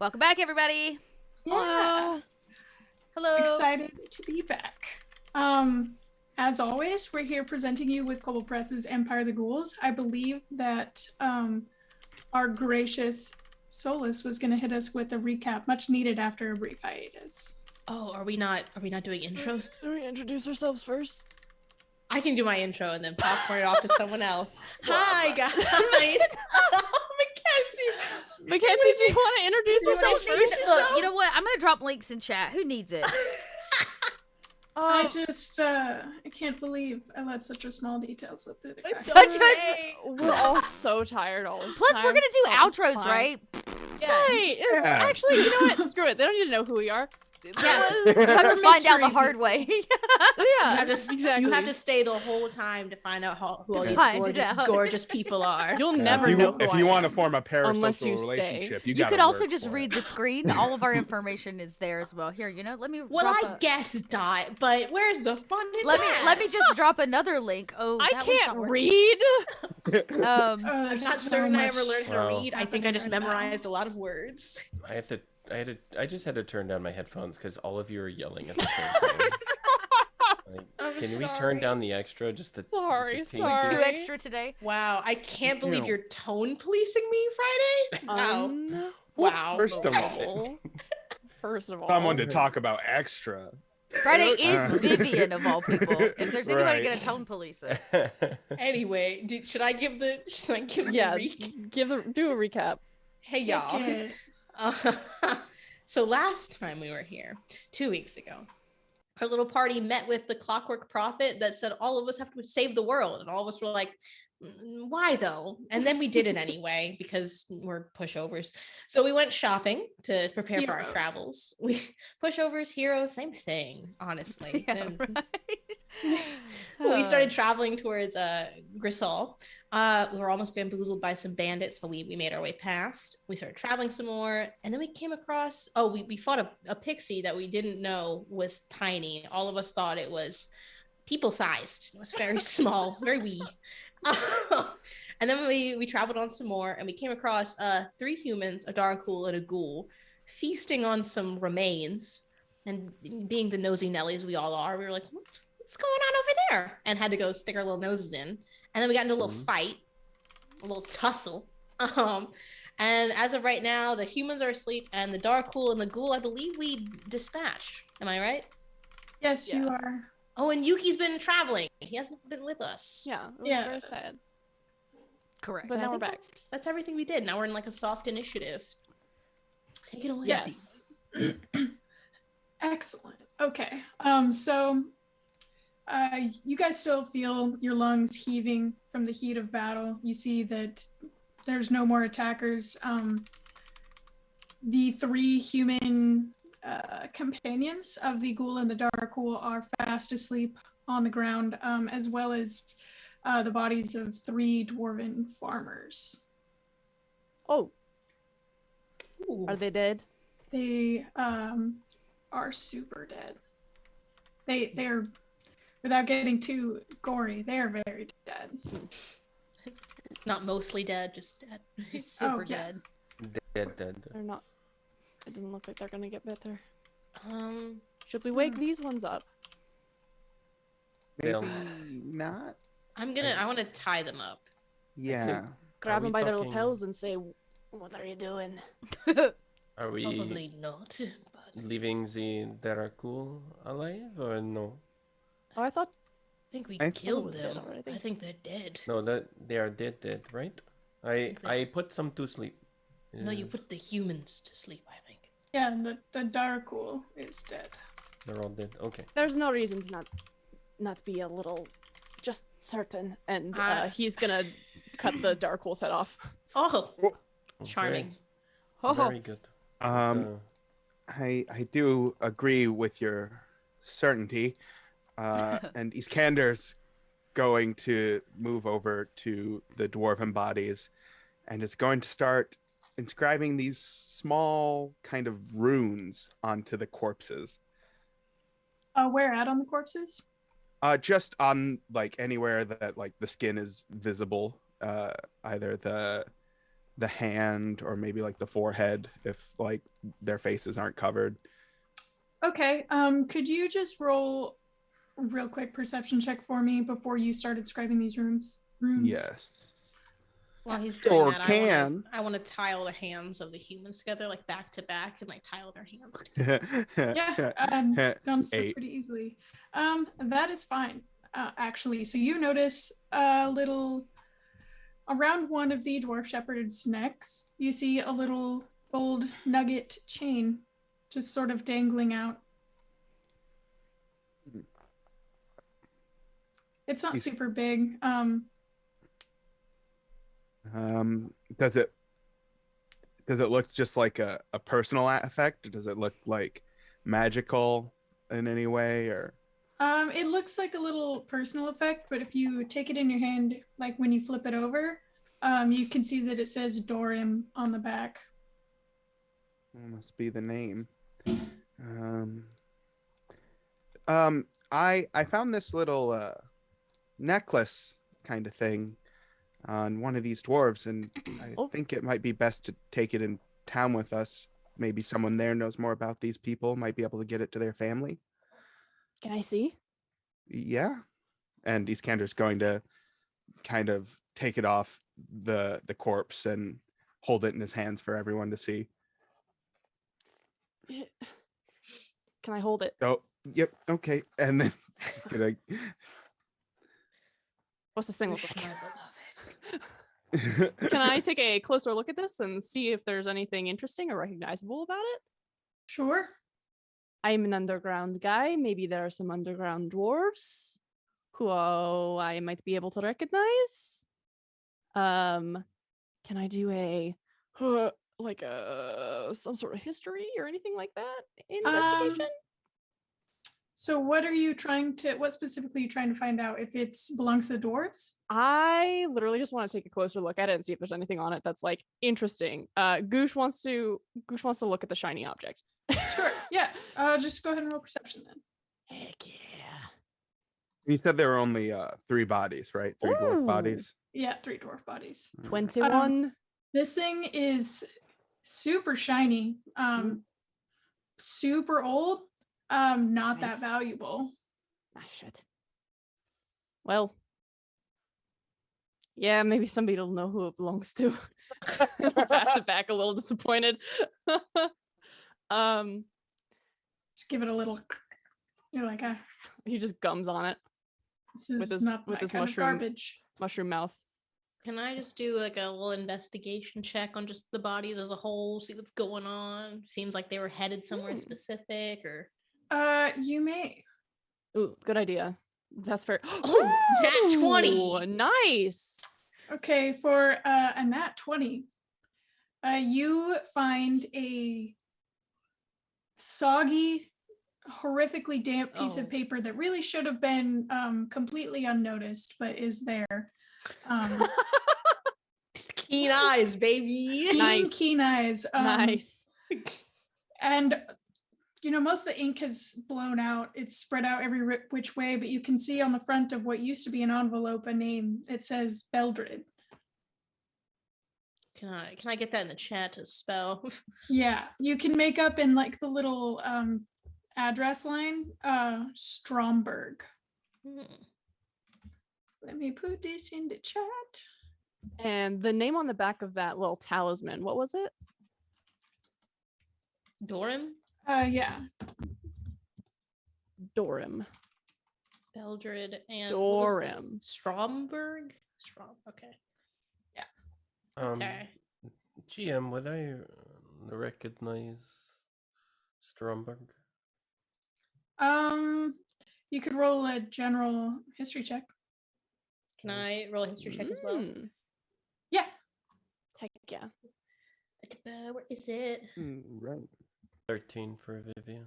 Welcome back, everybody. Yeah. Hello. Excited to be back. As always, we're here presenting you with Kobold Press's Empire of the Ghouls. I believe that our gracious Solus was going to hit us with a recap, much needed after a brief hiatus. Oh, are we not doing intros? Can we introduce ourselves first? I can do my intro and then popcorn it off to someone else. Hi, guys. Oh, Mackenzie, do you want to introduce yourself first? Look, you know what? I'm gonna drop links in chat. Who needs it? I can't believe I let such a small detail slip through the cracks. We're all so tired all the time. Plus, we're gonna do so outros, fine. right? Yeah. Right. Actually, you know what? Screw it. They don't need to know who we are. Yeah, you have to find out the hard way. Yeah, exactly. You have to stay the whole time to find out who all these gorgeous people are. You'll never know who if I you want to am, form a unless you parasocial stay. relationship, You could also just read the screen. All of our information is there as well. Here, let me. Well, I guess Dot, but where's the fun in Let that? me just drop another link. Oh, I that can't one's not read. I'm not certain I ever learned how to read. I think I just memorized a lot of words. I just had to turn down my headphones because all of you are yelling at the same time. Can we turn down the extra? Sorry. Too extra today. Wow, I can't believe you're tone policing me, Friday. Wow. Wow. First of all, someone to talk about extra. Friday is Vivian of all people. If there's anybody gonna tone police it. Anyway, should I give the do a recap. Hey y'all. So last time we were here, 2 weeks ago, our little party met with the Clockwork Prophet that said all of us have to save the world, and all of us were like, why though? And then we did it anyway because we're pushovers. So we went shopping to prepare for our travels. We pushovers, heroes, same thing, honestly. Yeah, We started traveling towards Grisol. We were almost bamboozled by some bandits, but we made our way past. We started traveling some more, and then we came across we fought a pixie that we didn't know was tiny. All of us thought it was people-sized. It was very small, very wee. And then we traveled on some more, and we came across 3 humans, a Darkghoul, and a ghoul, feasting on some remains. And being the nosy Nellies we all are, we were like, what's going on over there? And had to go stick our little noses in. And then we got into a little fight, a little tussle. And as of right now, the humans are asleep, and the Darkghoul and the ghoul, I believe we dispatched. Am I right? Yes, you are. Oh, and Yuki's been traveling. He hasn't been with us. Yeah, it was very sad. Correct. But now we're back. That's everything we did. Now we're in like a soft initiative. Take it away. Yes. Excellent. Okay. So you guys still feel your lungs heaving from the heat of battle. You see that there's no more attackers. The 3 human companions of the ghoul and the Darkghoul are fast asleep on the ground, as well as the bodies of 3 dwarven farmers. Oh. Ooh. Are they dead? They are super dead. They're, without getting too gory, they are very dead. Not mostly dead, just dead. Just super dead. Dead. They're not. It doesn't look like they're gonna get better. Should we wake these ones up? Maybe not. I want to tie them up. Yeah. Grab them by their lapels and say, "What are you doing?" Are we Probably not. But... leaving the Darkghoul alive or no? Oh, I thought. I think we I killed thought it was them. dead already. I think they're dead. No, that they are dead, right? I put some to sleep. No, you put the humans to sleep, I think. Yeah, the Darkghoul is dead. They're all dead. Okay. There's no reason to not be a little just certain, and he's gonna cut the Darkghoul's head off. Oh, Okay. charming. Very good. I do agree with your certainty. And Iskander's going to move over to the dwarven bodies and is going to start inscribing these small kind of runes onto the corpses. Where at on the corpses? Just on like anywhere that like the skin is visible, either the the hand or maybe like the forehead if like their faces aren't covered. Okay. Could you just roll a real quick perception check for me before you start describing these runes? Yes. While he's Sure doing that, can. I want to tile the hands of the humans together, like back to back, and like tile their hands together. Yeah, done so 8. pretty easily. That is fine, actually. So you notice a little around one of the dwarf shepherd's necks. You see a little gold nugget chain, just sort of dangling out. It's not super big. Does it look just like a personal effect, or does it look like magical in any way, or It looks like a little personal effect, but if you take it in your hand, like when you flip it over, you can see that it says Dorim on the back. must be the name. I found this little necklace kind of thing on one of these dwarves, and I think it might be best to take it in town with us. Maybe someone there knows more about these people, might be able to get it to their family. Can I see? Yeah. And Iskander's going to kind of take it off the corpse and hold it in his hands for everyone to see. Can I hold it? Oh, yep, okay. And then just gonna What's this thing look My like? beloved. Can I take a closer look at this and see if there's anything interesting or recognizable about it? Sure. I'm an underground guy. Maybe there are some underground dwarves who I might be able to recognize. Can I do a some sort of history or anything like that? Investigation? So what specifically are you trying to find out? If it belongs to the dwarves? I literally just want to take a closer look at it and see if there's anything on it that's like interesting. Goosh wants to look at the shiny object. Sure, yeah. Just go ahead and roll perception then. Heck yeah. You said there were only 3 bodies, right? 3 dwarf Ooh. bodies. Yeah, 3 dwarf bodies. 21. This thing is super shiny, super old, not that Nice. valuable. Ah, shit. Well, yeah, maybe somebody will know who it belongs to. I'll pass it back a little disappointed. Just give it a little. You're like, He just gums on it this is with his not my kind of garbage. mushroom mouth. Can I just do like a little investigation check on just the bodies as a whole, see what's going on? Seems like they were headed somewhere specific, or You may. Ooh, good idea. That's fair. Oh, nat 20. Ooh, nice. Okay, for a nat 20, you find a soggy, horrifically damp piece of paper that really should have been completely unnoticed, but is there. Keen eyes, baby. Nice. Keen eyes. Nice. And most of the ink has blown out. It's spread out every which way, but you can see on the front of what used to be an envelope a name. It says Beldred. Can I get that in the chat to spell? Yeah, you can make up in like the little address line, Stromberg. Let me put this in the chat. And the name on the back of that little talisman, what was it? Dorim? Yeah. Dorim. Beldred and Dorim. Stromberg? Okay. Okay. GM, would I recognize Stromberg? You could roll a general history check. Can I roll a history check as well? Yeah. Heck yeah. Where is it? Right. 13 for Vivian.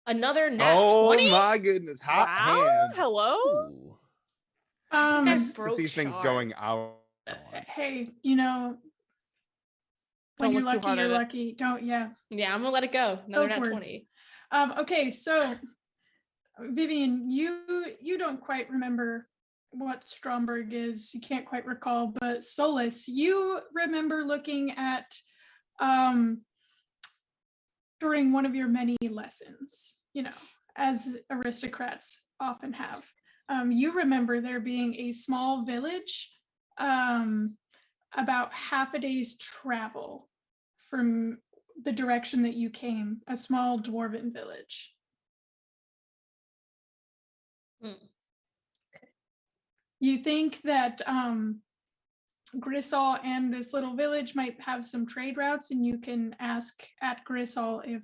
Another nat 20? My goodness, hot hands. Hello? Ooh. To see things going out. Hey, Don't when you're look too lucky, hard you're at it. lucky. Don't, yeah. Yeah, I'm gonna let it go. Another Those nat words. 20. Okay, so Vivian, you don't quite remember what Stromberg is. You can't quite recall, but Solus, you remember looking at during one of your many lessons, as aristocrats often have. You remember there being a small village about half a day's travel from the direction that you came, a small dwarven village. You think that Grisol and this little village might have some trade routes, and you can ask at Grisol if,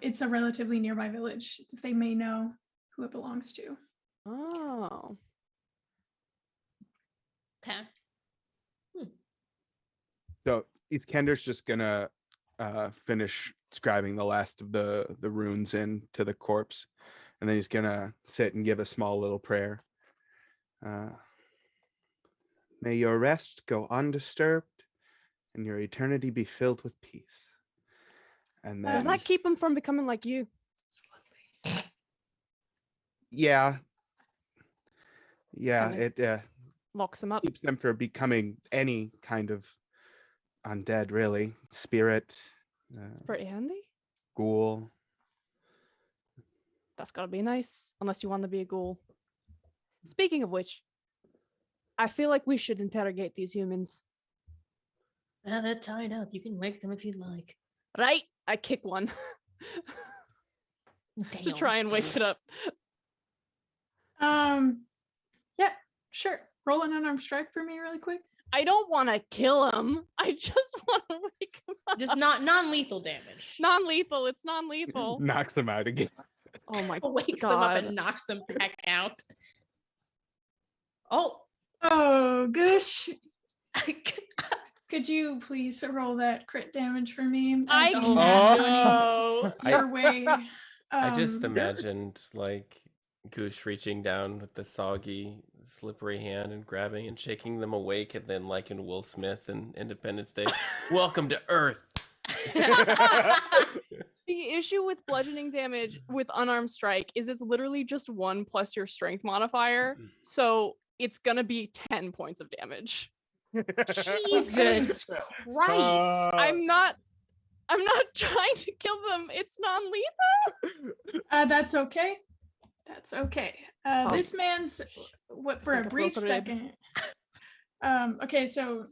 it's a relatively nearby village, if they may know who it belongs to. Oh. Okay. So Iskander's just gonna finish scribing the last of the runes into the corpse, and then he's gonna sit and give a small little prayer. May your rest go undisturbed, and your eternity be filled with peace. And then, Does that keep him from becoming like you? yeah, Kinda it locks him up. keeps them from becoming any kind of undead, really. Spirit, It's pretty handy. ghoul. That's gotta be nice, unless you want to be a ghoul. Speaking of which, I feel like we should interrogate these humans. Now they're tied up. You can wake them if you'd like. Right? I kick one to Damn. try and wake it up. Yeah, sure. Roll an unarmed strike for me really quick. I don't want to kill him. I just want to wake him up. Just not non-lethal damage. Non-lethal. It's non-lethal. Knocks them out again. Oh my Wakes god. them up and knocks them back out. Oh. Oh, gosh. Could you please roll that crit damage for me? I As a can nat do. 20 your way. I just Um, imagined like Goosh reaching down with the soggy, slippery hand and grabbing and shaking them awake, and then like in Will Smith and Independence Day, welcome to Earth. The issue with bludgeoning damage with unarmed strike is it's literally just 1 plus your strength modifier. So it's gonna be 10 points of damage. Jesus Christ. I'm not trying to kill them. It's non-lethal. That's okay. That's okay. This man's what for a Like a brief broken rib. second. Okay, so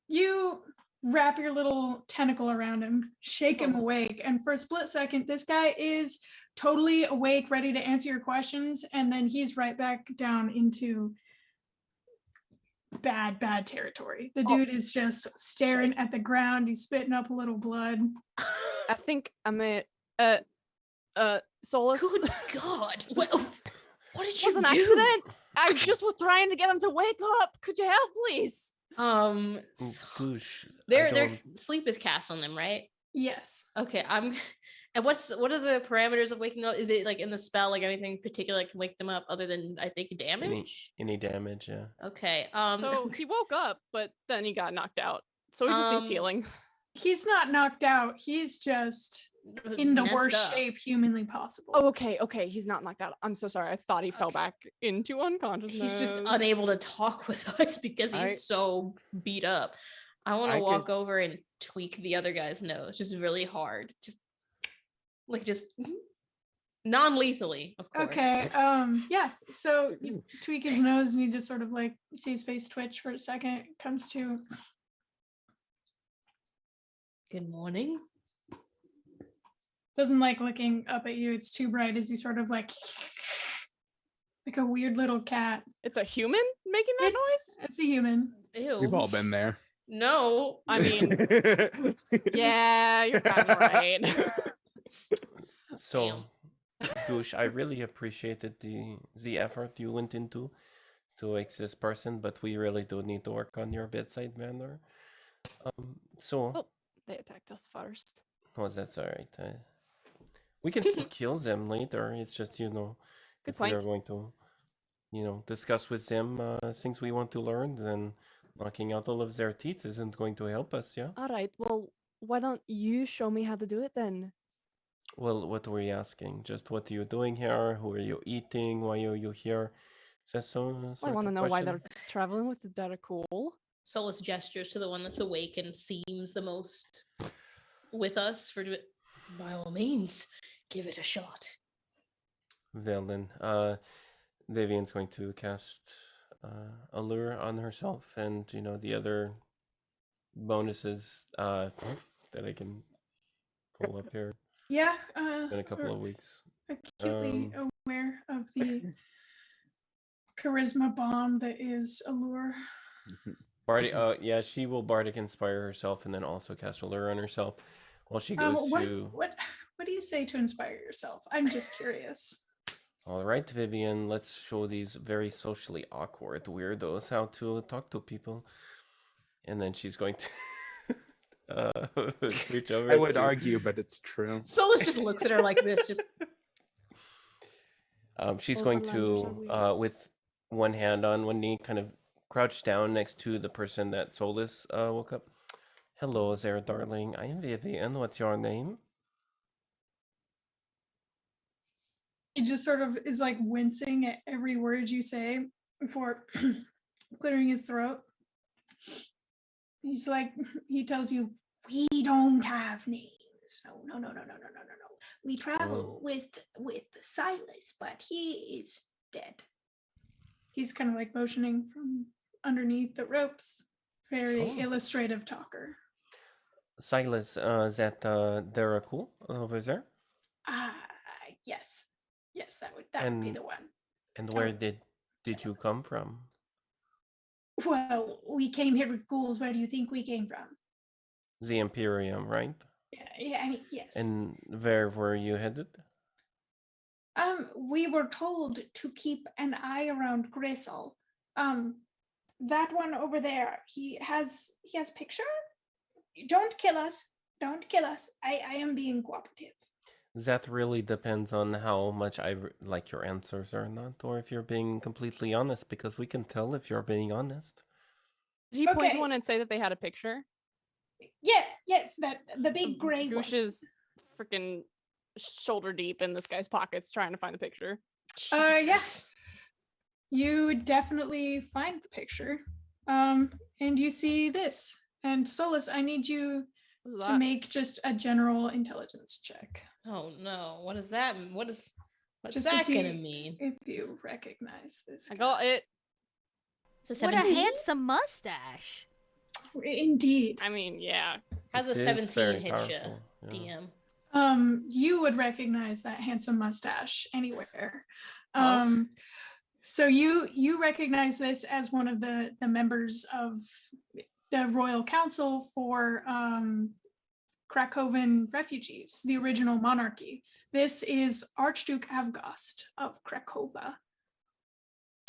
you wrap your little tentacle around him, shake him awake, and for a split second, this guy is totally awake, ready to answer your questions, and then he's right back down into bad territory. The dude is just staring at the ground. He's spitting up a little blood. I think I'm Solus. Good God. What did It you was an do? accident. I just was trying to get him to wake up. Could you help, please? Goosh. Their sleep is cast on them, right? Yes. Okay, and what are the parameters of waking up? Is it like in the spell, like anything particular that can wake them up other than I think damage? Any damage, yeah. Okay. So he woke up, but then he got knocked out. So he just needs healing. He's not knocked out. He's just in the messed worst up. shape humanly possible. Oh, okay. He's not knocked out. I'm so sorry. I thought he fell Okay. back into unconsciousness. He's just unable to talk with us because he's so beat up. I want I to walk over and tweak the other guy's nose just really hard. Just non-lethally, of course. Okay. Yeah. So you tweak his nose and you just sort of like see his face twitch for a second. It comes to Good morning. doesn't like looking up at you. It's too bright as you sort of like a weird little cat. It's a human making that noise? It's a human. Ew. We've all been there. No. I mean, yeah, you're kind of right. So, Goosh, I really appreciated the effort you went into to wake this person, but we really do need to work on your bedside manner. Oh, they attacked us first. Oh, that's all right. We can still kill them later. It's just, Good if we are point. going to, discuss with them things we want to learn, then knocking out all of their teeth isn't going to help us, yeah? All right. Well, why don't you show me how to do it then? Well, what were you asking? Just what are you doing here? Who are you eating? Why are you here? That's so. I want to know why they're traveling with the Catacombs. Solus gestures to the one that's awake and seems the most with us. By all means, give it a shot. Well then, Vivian's going to cast Allure on herself, and the other bonuses that I can pull up here Yeah. in a couple of weeks. Acutely aware of the charisma bomb that is Allure. Bardic, yeah, she will Bardic Inspire herself and then also cast Allure on herself while she goes to... What do you say to inspire yourself? I'm just curious. All right, Vivian, let's show these very socially awkward weirdos how to talk to people. And then she's going to reach over. I would argue, but it's true. Solus just looks at her like this, just... She's going to, with one hand on one knee, kind of crouch down next to the person that Solus woke up. Hello there, darling. I am Vivian. What's your name? He just sort of is like wincing at every word you say before clearing his throat. He's like, he tells you, we don't have names. No. We travel with Silas, but he is dead. He's kind of like motioning from underneath the ropes. Very illustrative talker. Silas, is that Deracool over there? Yes, that would be the one. And where did you come from? Well, we came here with ghouls. Where do you think we came from? The Imperium, right? Yeah, yes. And where were you headed? We were told to keep an eye around Grisel. That one over there, he has picture? Don't kill us. I am being cooperative. That really depends on how much I like your answers or not, or if you're being completely honest, because we can tell if you're being honest. Did he point to one and say that they had a picture? Yeah, yes, that the big gray one. Goosh is freaking shoulder deep in this guy's pockets trying to find the picture. Yes. You definitely find the picture. And you see this. And Solus, I need you to make just a general intelligence check. Oh no, what is that? What's just that gonna mean? If you recognize this. I got it. What a handsome mustache. Indeed. I mean, yeah. Has a 17 hit you, DM. You would recognize that handsome mustache anywhere. So you recognize this as one of the members of the Royal Council for Krakovan refugees, the original monarchy. This is Archduke Avgost of Krakova.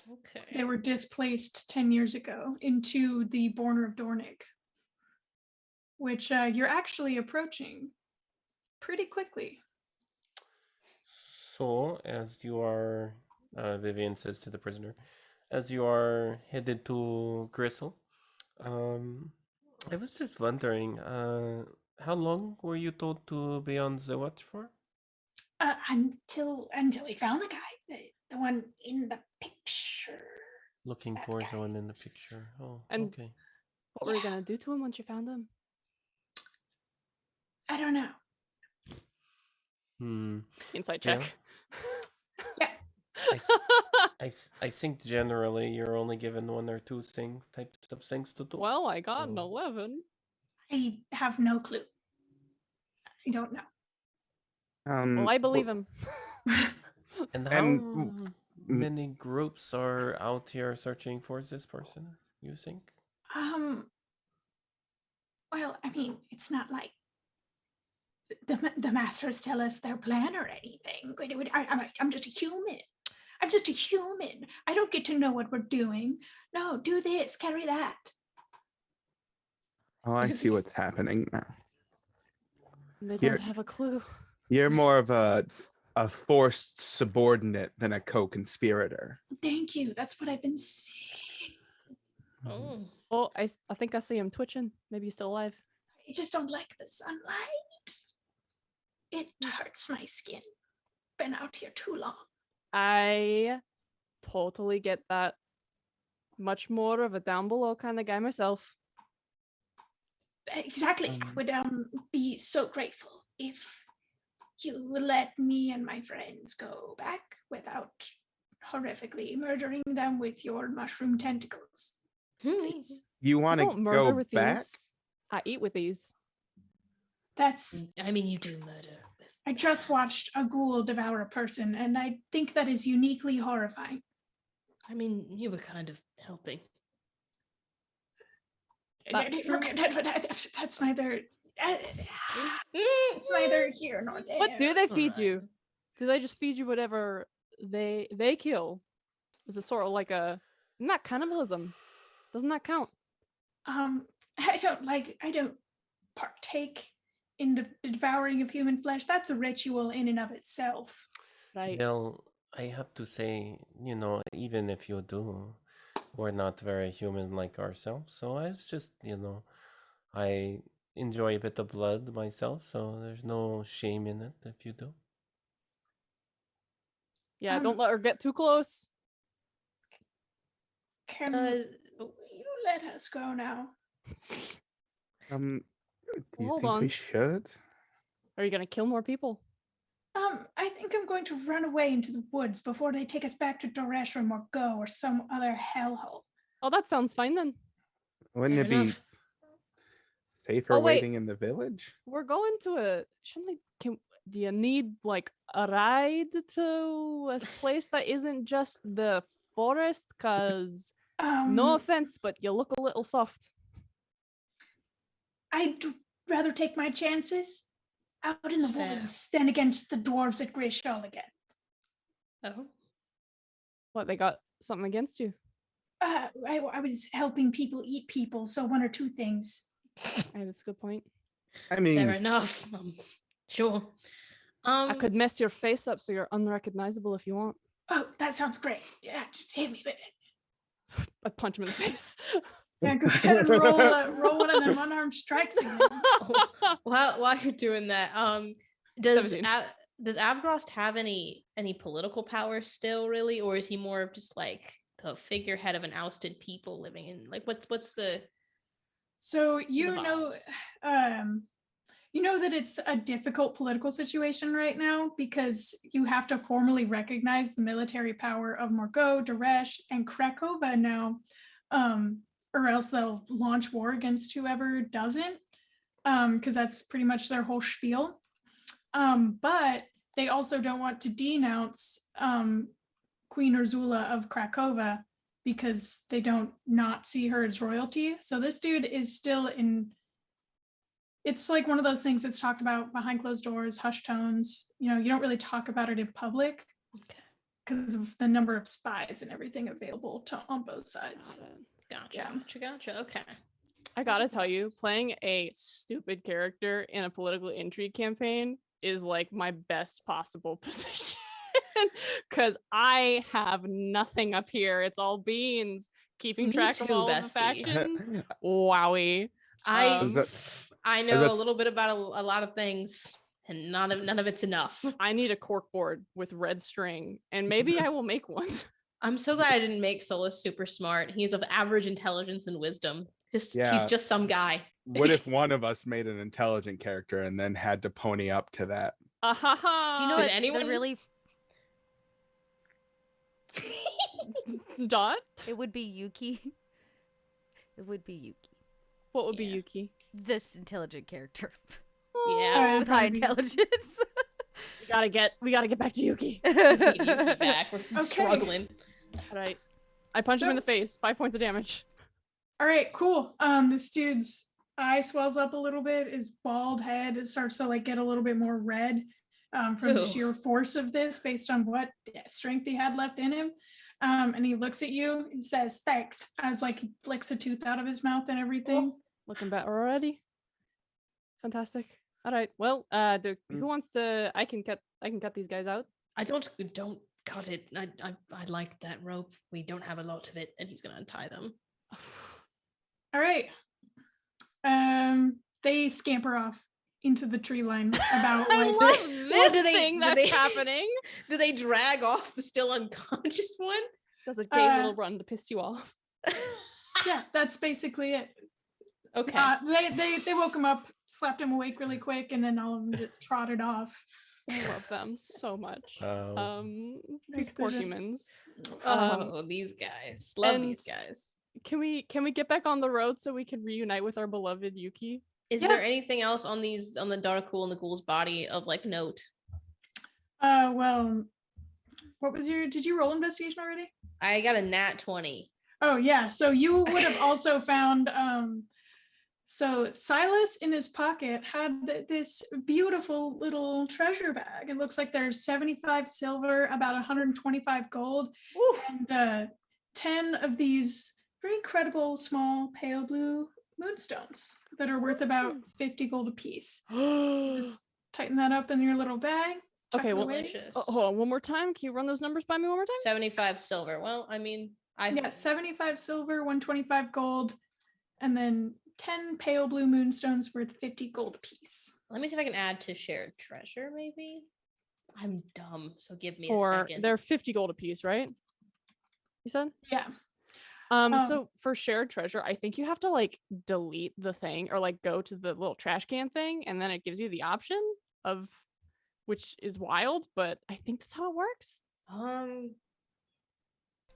Okay. They were displaced 10 years ago into the border of Dornig, which you're actually approaching pretty quickly. So, as you are, Vivian says to the prisoner, as you are headed to Grisel, I was just wondering, how long were you told to be on the watch for? Until he found the guy, the one in the picture. Looking for the one in the picture. Oh, and okay. What were you gonna do to him once you found him? I don't know. Insight check. Yeah. I think generally you're only given one or two types of things to do. Well, I got an 11. I have no clue. I don't know. Well, I believe him. And how many groups are out here searching for this person, you think? Well, I mean, it's not like the masters tell us their plan or anything. I'm just a human. I don't get to know what we're doing. No, do this, carry that. Oh, I see what's happening now. They don't have a clue. You're more of a forced subordinate than a co-conspirator. Thank you. That's what I've been saying. Oh. Oh, I think I see him twitching. Maybe he's still alive. I just don't like the sunlight. It hurts my skin. Been out here too long. I totally get that. Much more of a down below kind of guy myself. Exactly. I would be so grateful if you would let me and my friends go back without horrifically murdering them with your mushroom tentacles. Please. You want don't to murder go with back? these. I eat with these. That's. I mean, you do murder. I just watched a ghoul devour a person, and I think that is uniquely horrifying. I mean, you were kind of helping. That's true. That's neither. It's neither here nor there. What do they feed Alright. you? Do they just feed you whatever they kill? Is it sort of like a not cannibalism? Doesn't that count? I don't partake in the devouring of human flesh. That's a ritual in and of itself. Right. Well, I have to say, even if you do, we're not very human like ourselves. So it's just, I enjoy a bit of blood myself. So there's no shame in it if you do. Yeah, don't let her get too close. Can you let us go now? Do you Hold think on. we should? Are you gonna kill more people? I think I'm going to run away into the woods before they take us back to Doresh or Morgo or some other hellhole. Oh, that sounds fine then. Wouldn't Fair it be enough. safer Oh, wait. waiting in the village? We're going to do you need like a ride to a place that isn't just the forest? Cause no offense, but you look a little soft. I'd rather take my chances out in the That's fair. woods than against the dwarves at Grishal again. Oh. What, they got something against you? I was helping people eat people, so one or two things. Hey, that's a good point. I mean, Fair enough. Sure. I could mess your face up so you're unrecognizable if you want. Oh, that sounds great. Yeah, just hit me with it. I'd punch him in the face. Yeah, go ahead and roll one of them unarmed strikes again. While you're doing that, does 17. does Avgrost have any political power still, really, or is he more of just like the figurehead of an ousted people living in what's the? So the you know that it's a difficult political situation right now because you have to formally recognize the military power of Morgo, Doresh, and Krakova now, or else they'll launch war against whoever doesn't, because that's pretty much their whole spiel. But they also don't want to denounce Queen Urzula of Krakova because they don't not see her as royalty. So this dude is still in. It's like one of those things that's talked about behind closed doors, hush tones. You don't really talk about it in public because of the number of spies and everything available on both sides. Gotcha. Okay. I gotta tell you, playing a stupid character in a political intrigue campaign is like my best possible position. Because I have nothing up here. It's all beans. Keeping Me track of too, all the bestie. factions. Wowie. I know a little bit about a lot of things, and none of it's enough. I need a corkboard with red string, and maybe I will make one. I'm so glad I didn't make Solus super smart. He's of average intelligence and wisdom. He's Yeah. just some guy. What if one of us made an intelligent character and then had to pony up to that? Do you know Did what anyone- the really? Dot? It would be Yuki. It would be Yuki, What would be Yeah. Yuki? this intelligent character Yeah. with high intelligence. We gotta get back to Yuki. We need Yuki back. We're struggling. All right. I punch him in the face. 5 points of damage. All right, cool. This dude's eye swells up a little bit. His bald head starts to get a little bit more red from the Ew. sheer force of this, based on what strength he had left in him. And he looks at you and says, "Thanks," as he flicks a tooth out of his mouth and everything. Looking better already. Fantastic. All right. Well, who wants to? I can cut these guys out. I don't cut it. I like that rope. We don't have a lot of it, and he's gonna untie them. All right. They scamper off into the tree line about I like love What this do they- thing do that's they- happening. Do they drag off the still unconscious one? Does a gay little run to piss you off? Yeah, that's basically it. Okay. They woke him up, slapped him awake really quick, and then all of them just trotted off. I love them so much. These Like poor the- humans. Oh, these guys. Love these and- guys. Can we get back on the road so we can reunite with our beloved Yuki? Is Yeah. there anything else on the Darkul and the Ghoul's body of like note? Well, what was did you roll investigation already? I got a nat 20. Oh yeah, so you would have also found so Silas in his pocket had this beautiful little treasure bag. It looks like there's 75 silver, about 125 gold, Woo. and 10 of these very incredible small pale blue moonstones that are worth about 50 gold apiece. Just tighten that up in your little bag. tuck Okay, it well, away. Delicious. hold on one more time. Can you run those numbers by me one more time? 75 silver. Well, I mean, Yeah, 75 silver, 125 gold, and then 10 pale blue moonstones worth 50 gold apiece. Let me see if I can add to shared treasure, maybe. I'm dumb, so give me a Or second. they're 50 gold apiece, right? You said? Yeah. So for shared treasure, I think you have to like delete the thing or like go to the little trash can thing, and then it gives you the option of, which is wild, but I think that's how it works.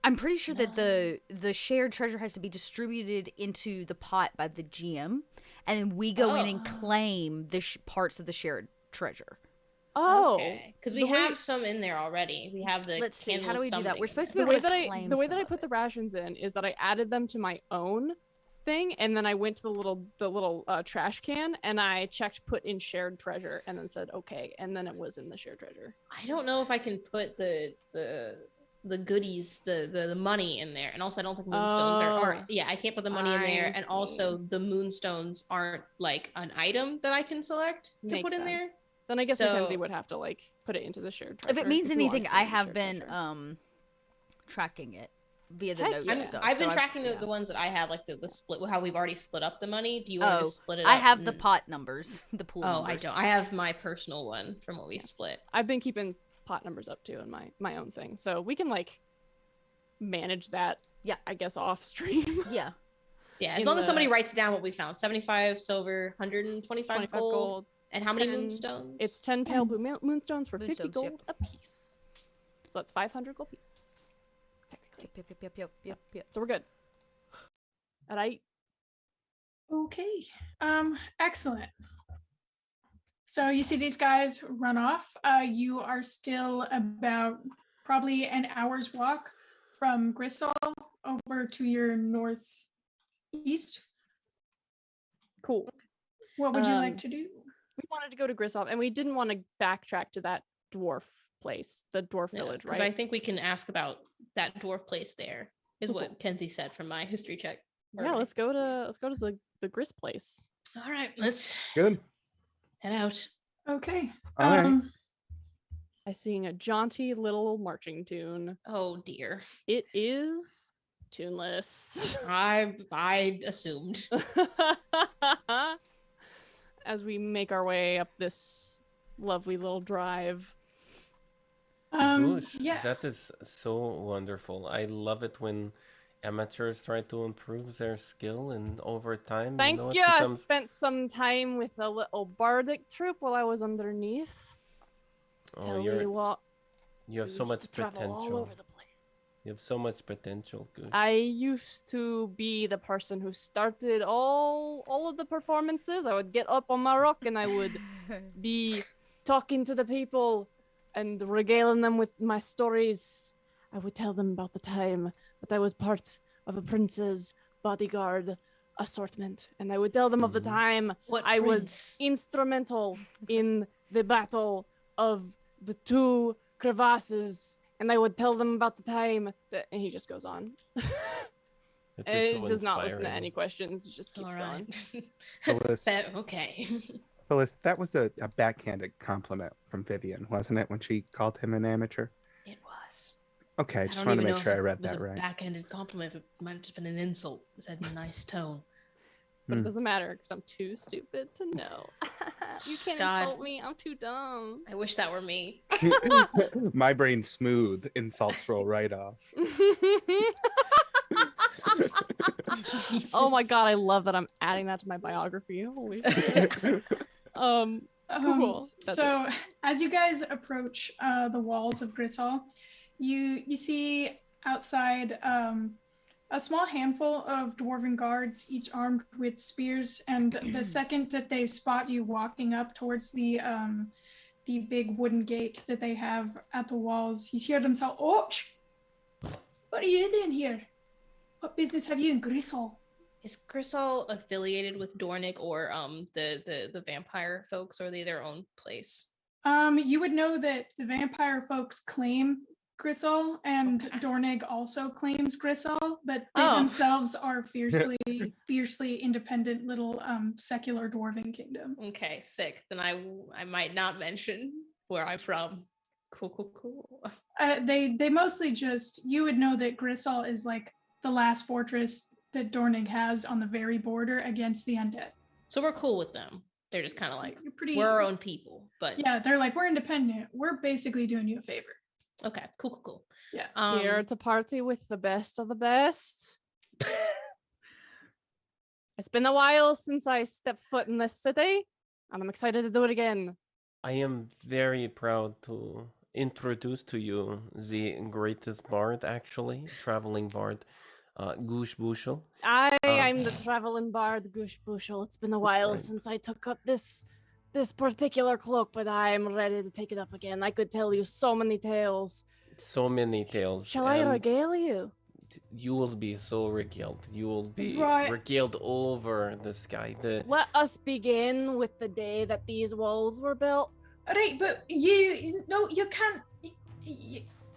I'm pretty sure that No. the shared treasure has to be distributed into the pot by the GM, and then we go in and Oh. claim the parts of the shared treasure. Oh, okay. Because we the way- have some in there already. We have the. Let's see, how candle do we do that? summoning We're in supposed to there. be the able way to that claim the way some that I of put the it. rations in is that I added them to my own thing, and then I went to the little trash can and I checked put in shared treasure, and then said okay, and then it was in the shared treasure. I don't know if I can put the goodies, the money in there, and also I don't think moonstones are. Oh. Yeah, I can't put the money in there, I and also see. the moonstones aren't like an item that I can select to Makes put in there. sense. Then I guess So- Mackenzie would have to like put it into the shared treasure. If it means you want anything, to put I it in the have shared been treasure. tracking it via the Heck notes yeah. stuff. I've been so tracking yeah. the ones that I have, like the split, how we've already split up the money. Do you want to Oh, just split it up? I have the and- pot numbers, the pool Oh, numbers. I don't. I have my personal one from what we split. I've been keeping pot numbers up too in my own thing, so we can like manage that. Yeah. I guess off stream. Yeah. Yeah, as In long as somebody the- what's down what we found. 75 silver, 125 25 gold. gold. And how many 10 moonstones? It's 10 pale blue moonstones for 50 Moonstones, gold yep. a piece. So that's 500 gold pieces. Technically. Yep. So we're good. All right. Okay. Excellent. So you see these guys run off. You are still about probably an hour's walk from Gristle over to your northeast. Cool. What would you like Um, to do? We wanted to go to Grisov, and we didn't want to backtrack to that dwarf place, the dwarf village, Because right? I think we can ask about that dwarf place there, is Cool, what cool. Kenzie said from my history check. Yeah, earlier. let's go to the Gris place. All right, let's Good. head out. Okay. All right. I sing a jaunty little marching tune. Oh dear, It is tuneless. I assumed. As we make our way up this lovely little drive. Gosh, Yeah. that is so wonderful. I love it when amateurs try to improve their skill, and over time, Thank it you. I becomes... spent some time with a little bardic troupe while I was underneath. Oh, Tell you what, you have we so used much to travel all potential. over the place. You have so much potential, Goose. I used to be the person who started all of the performances. I would get up on my rock and I would be talking to the people and regaling them with my stories. I would tell them about the time that I was part of a prince's bodyguard assortment, and I would tell them of the Mhm. time What I was prince? instrumental in the battle of the two crevasses, and I would tell them about the time that, and he just goes on. It And is it so does not listen to inspiring. any questions. It just keeps All going. right. Phyllis, Okay. Phyllis, that was a backhanded compliment from Vivian, wasn't it, when she called him an amateur? It was. Okay, I just don't want to even make know sure if I read it was that a right. backhanded compliment. It might have just been an insult. It had a nice tone. But Hmm. it doesn't matter because I'm too stupid to know. You can't God. insult me. I'm too dumb. I wish that were me. My brain's smooth. Insults roll right off. Oh my god, I love that I'm adding that to my biography. Holy shit. Cool. That's So as you guys approach the walls of Grisol, you see outside a small handful of dwarven guards, each armed with spears, and the second that they spot you walking up towards the big wooden gate that they have at the walls, you hear them say, "Och! What are you doing here? What business have you in Grisol?" Is Grisol affiliated with Dornick or the vampire folks, or are they their own place? You would know that the vampire folks claim Grisol, and Okay. Dornig also claims Grisol, but they Oh. themselves are fiercely independent little secular dwarven kingdom. Okay, sick. Then I might not mention where I'm from. Cool. They mostly just, you would know that Grisol is like the last fortress that Dornig has on the very border against the undead. So we're cool with them. They're just kind of So like, you're pretty, we're our own people, but yeah, they're like, we're independent. We're basically doing you a favor. okay, cool. Yeah. here to party with the best of the best. It's been a while since I stepped foot in this city, and I'm excited to do it again. I am very proud to introduce to you the greatest bard, actually, traveling bard, Goosh Bushel. I'm the traveling bard, Gush Bushel. It's been a while Right. since I took up this particular cloak, but I'm ready to take it up again. I could tell you so many tales. So many tales. Shall I and regale you? You will be so regaled. You will be Right. regaled over the sky. Let us begin with the day that these walls were built. Right, but no, you can't.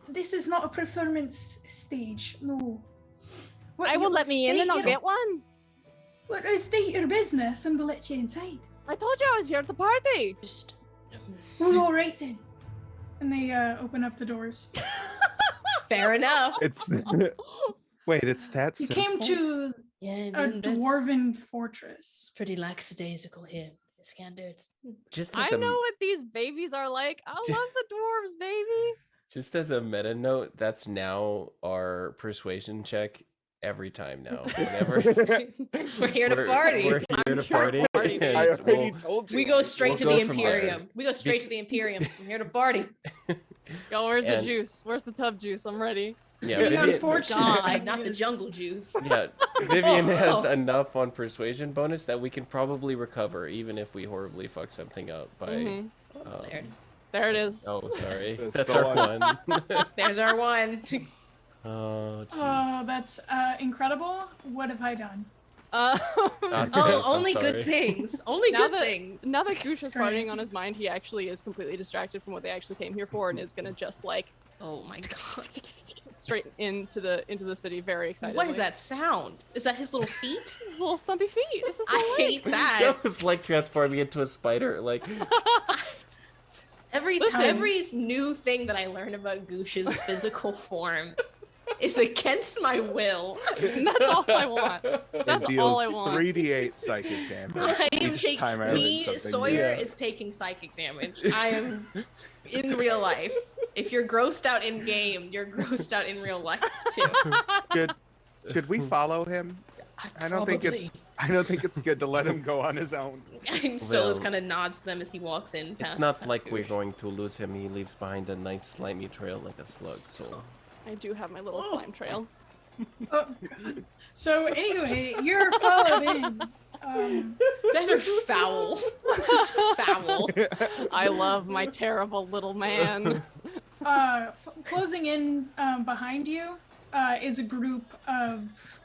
This is not a performance stage. No. What, I will let me in and I'll your- get one. What, state your business and we'll let you inside. I told you I was here at the party. Just Well, all right then. And they open up the doors. fair enough. It's wait, it's that You simple? came to Yeah, a dwarven fortress. pretty lackadaisical here, Iskander. Just as I a, know what these babies are like. I love the dwarves, baby. just as a meta note, that's now our persuasion check every time now. Whenever We're here to party. We're here I'm to here to party. party, baby. and I already we'll- told you. We go straight We'll to go the from there. Imperium. We go straight to the Imperium. I'm here to party. Yo, where's the And- juice? Where's the tub juice? I'm ready. yeah, The Vivian, unfortunate God, thing not the is- jungle juice. yeah, Vivian has Oh. enough on persuasion bonus that we can probably recover, even if we horribly fuck something up by. Mhm. um, There it is. There it is. Oh, sorry. That's That's the our one. There's our one. Oh, jeez. Oh, that's incredible. What have I done? Not Oh, Yes, I'm only good sorry. things. Only Now good that- things. Now that Goosh is Sorry. partying on his mind, he actually is completely distracted from what they actually came here for and is gonna just like Oh my god. straight into the city very excitedly. What is that sound? Is that his little feet? His little stumpy feet. This is I hate that. That was like transforming into a spider. Like, Every Listen. time, every new thing that I learn about Goosh's physical form is against my will. That's all I want. It That's deals all I want. 3d8 psychic damage. I am Each time I learn me, something Sawyer, new. is taking psychic damage. I am in real life. If you're grossed out in game, you're grossed out in real life too. Should we follow him? I don't think it's good to let him go on his own. And Solas Well, kind of nods to them as he walks in. it's Past, not past like we're Goosh. going to lose him. He leaves behind a nice slimy trail like a slug. So I do have my little slime trail. Oh, so anyway, you're followed in. You guys are foul. This is foul. I love my terrible little man. Closing in behind you is a group of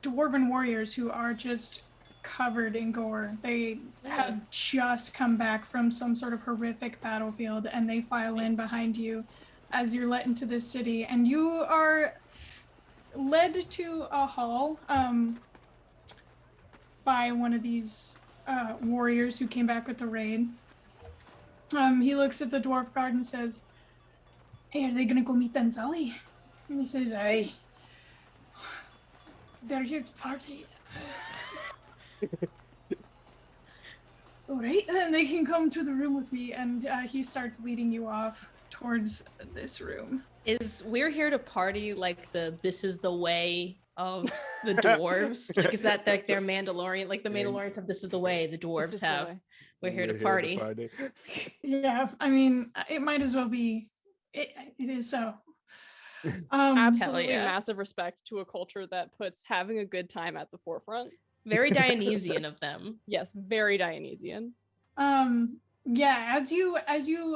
dwarven warriors who are just covered in gore. They have just come back from some sort of horrific battlefield, and they file in Nice. behind you as you're let into this city, and you are led to a hall by one of these warriors who came back with the raid. He looks at the dwarf guard and says, "Hey, are they gonna go meet Danzali?" And he says, "Aye. They're here to party." All right, then they can come to the room with me, and he starts leading you off towards this room. We're here to party like this is the way of the dwarves? Like, is that like their Mandalorian? Like the Mandalorians have this is the way, the dwarves have. We're here to party. Yeah, I mean, it might as well be. It is so. Absolutely yeah. massive respect to a culture that puts having a good time at the forefront. Very Dionysian of them. Yes, very Dionysian. Yeah, as you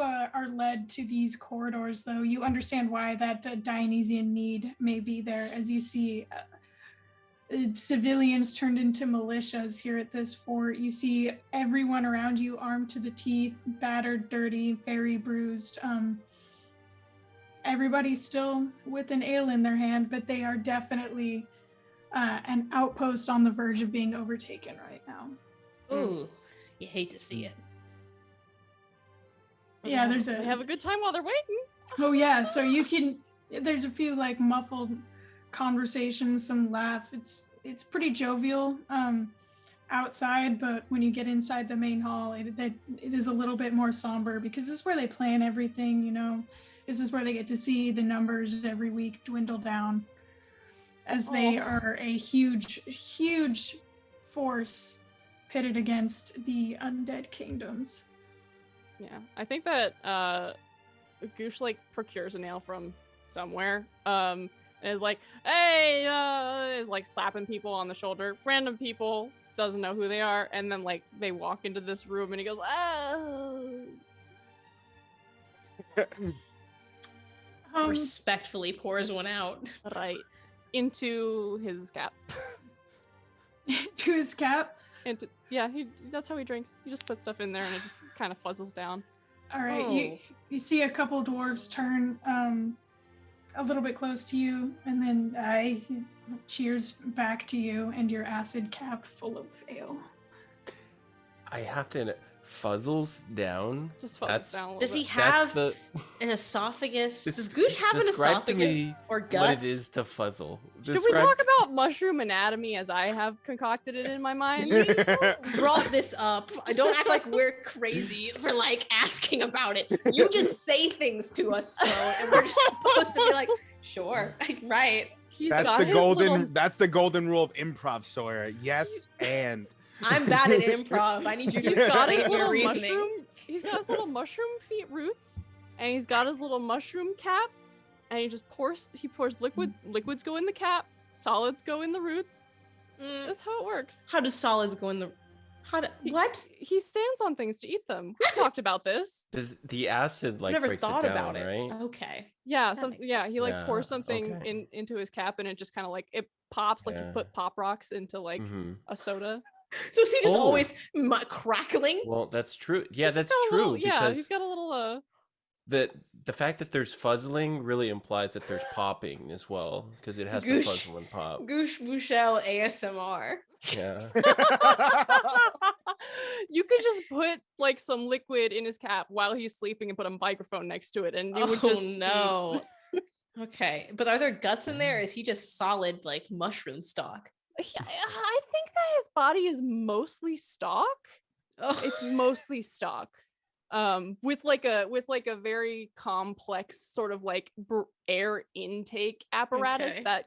are led to these corridors, though, you understand why that Dionysian need may be there, as you see civilians turned into militias here at this fort. You see everyone around you armed to the teeth, battered, dirty, very bruised. Everybody's still with an ale in their hand, but they are definitely an outpost on the verge of being overtaken right now. Ooh, you hate to see it. Yeah, they have a good time while they're waiting. Oh yeah, so there's a few like muffled conversations, some laugh. It's pretty jovial outside, but when you get inside the main hall, it is a little bit more somber, because this is where they plan everything, you know. This is where they get to see the numbers every week dwindle down, as they are a huge force pitted against the undead kingdoms. Yeah, I think that Goosh like procures a nail from somewhere, and is like, hey, is like slapping people on the shoulder, random people, doesn't know who they are, and then like they walk into this room and he goes, oh. Respectfully pours one out. Right into his cap. To his cap? Yeah, that's how he drinks. He just puts stuff in there and it just kind of fuzzles down. All right, you see a couple dwarves turn a little bit close to you, and then he cheers back to you and your acid cap full of ale. I have to fuzzles down. Just fuzzles down a little Does bit. he have an esophagus? Does Goosh have an Describe to esophagus me or guts? what it is to fuzzle. Should we talk about mushroom anatomy as I have concocted it in my mind? Brought this up. Don't act like we're crazy for like asking about it. You just say things to us, and we're just supposed to be like, sure, right. That's the golden rule of improv, Sawyer. Yes, and I'm bad at improv. I need you to explain your reasoning. He's got his little mushroom feet roots, and he's got his little mushroom cap, and he pours liquids. Liquids go in the cap, solids go in the roots. That's how it works. How do solids go in the... What? He stands on things to eat them. We talked about this. Does the acid like never breaks thought it down, about it. right? Okay. Yeah, he like pours something okay. into his cap, and it just kind of like it pops, like you put pop rocks into like a soda. So is he just always crackling? Well, that's true. Yeah, He's that's got a true. little- yeah, because he's got a little the fact that there's fuzzling really implies that there's popping as well, because it has to fuzzle and pop. Goosh Bouchel ASMR. Yeah. You could just put like some liquid in his cap while he's sleeping and put a microphone next to it, and it would just no. Okay, but are there guts in there? Or is he just solid like mushroom stock? I think that his body is mostly stock. Oh. It's mostly stock. With like a very complex sort of like air intake apparatus that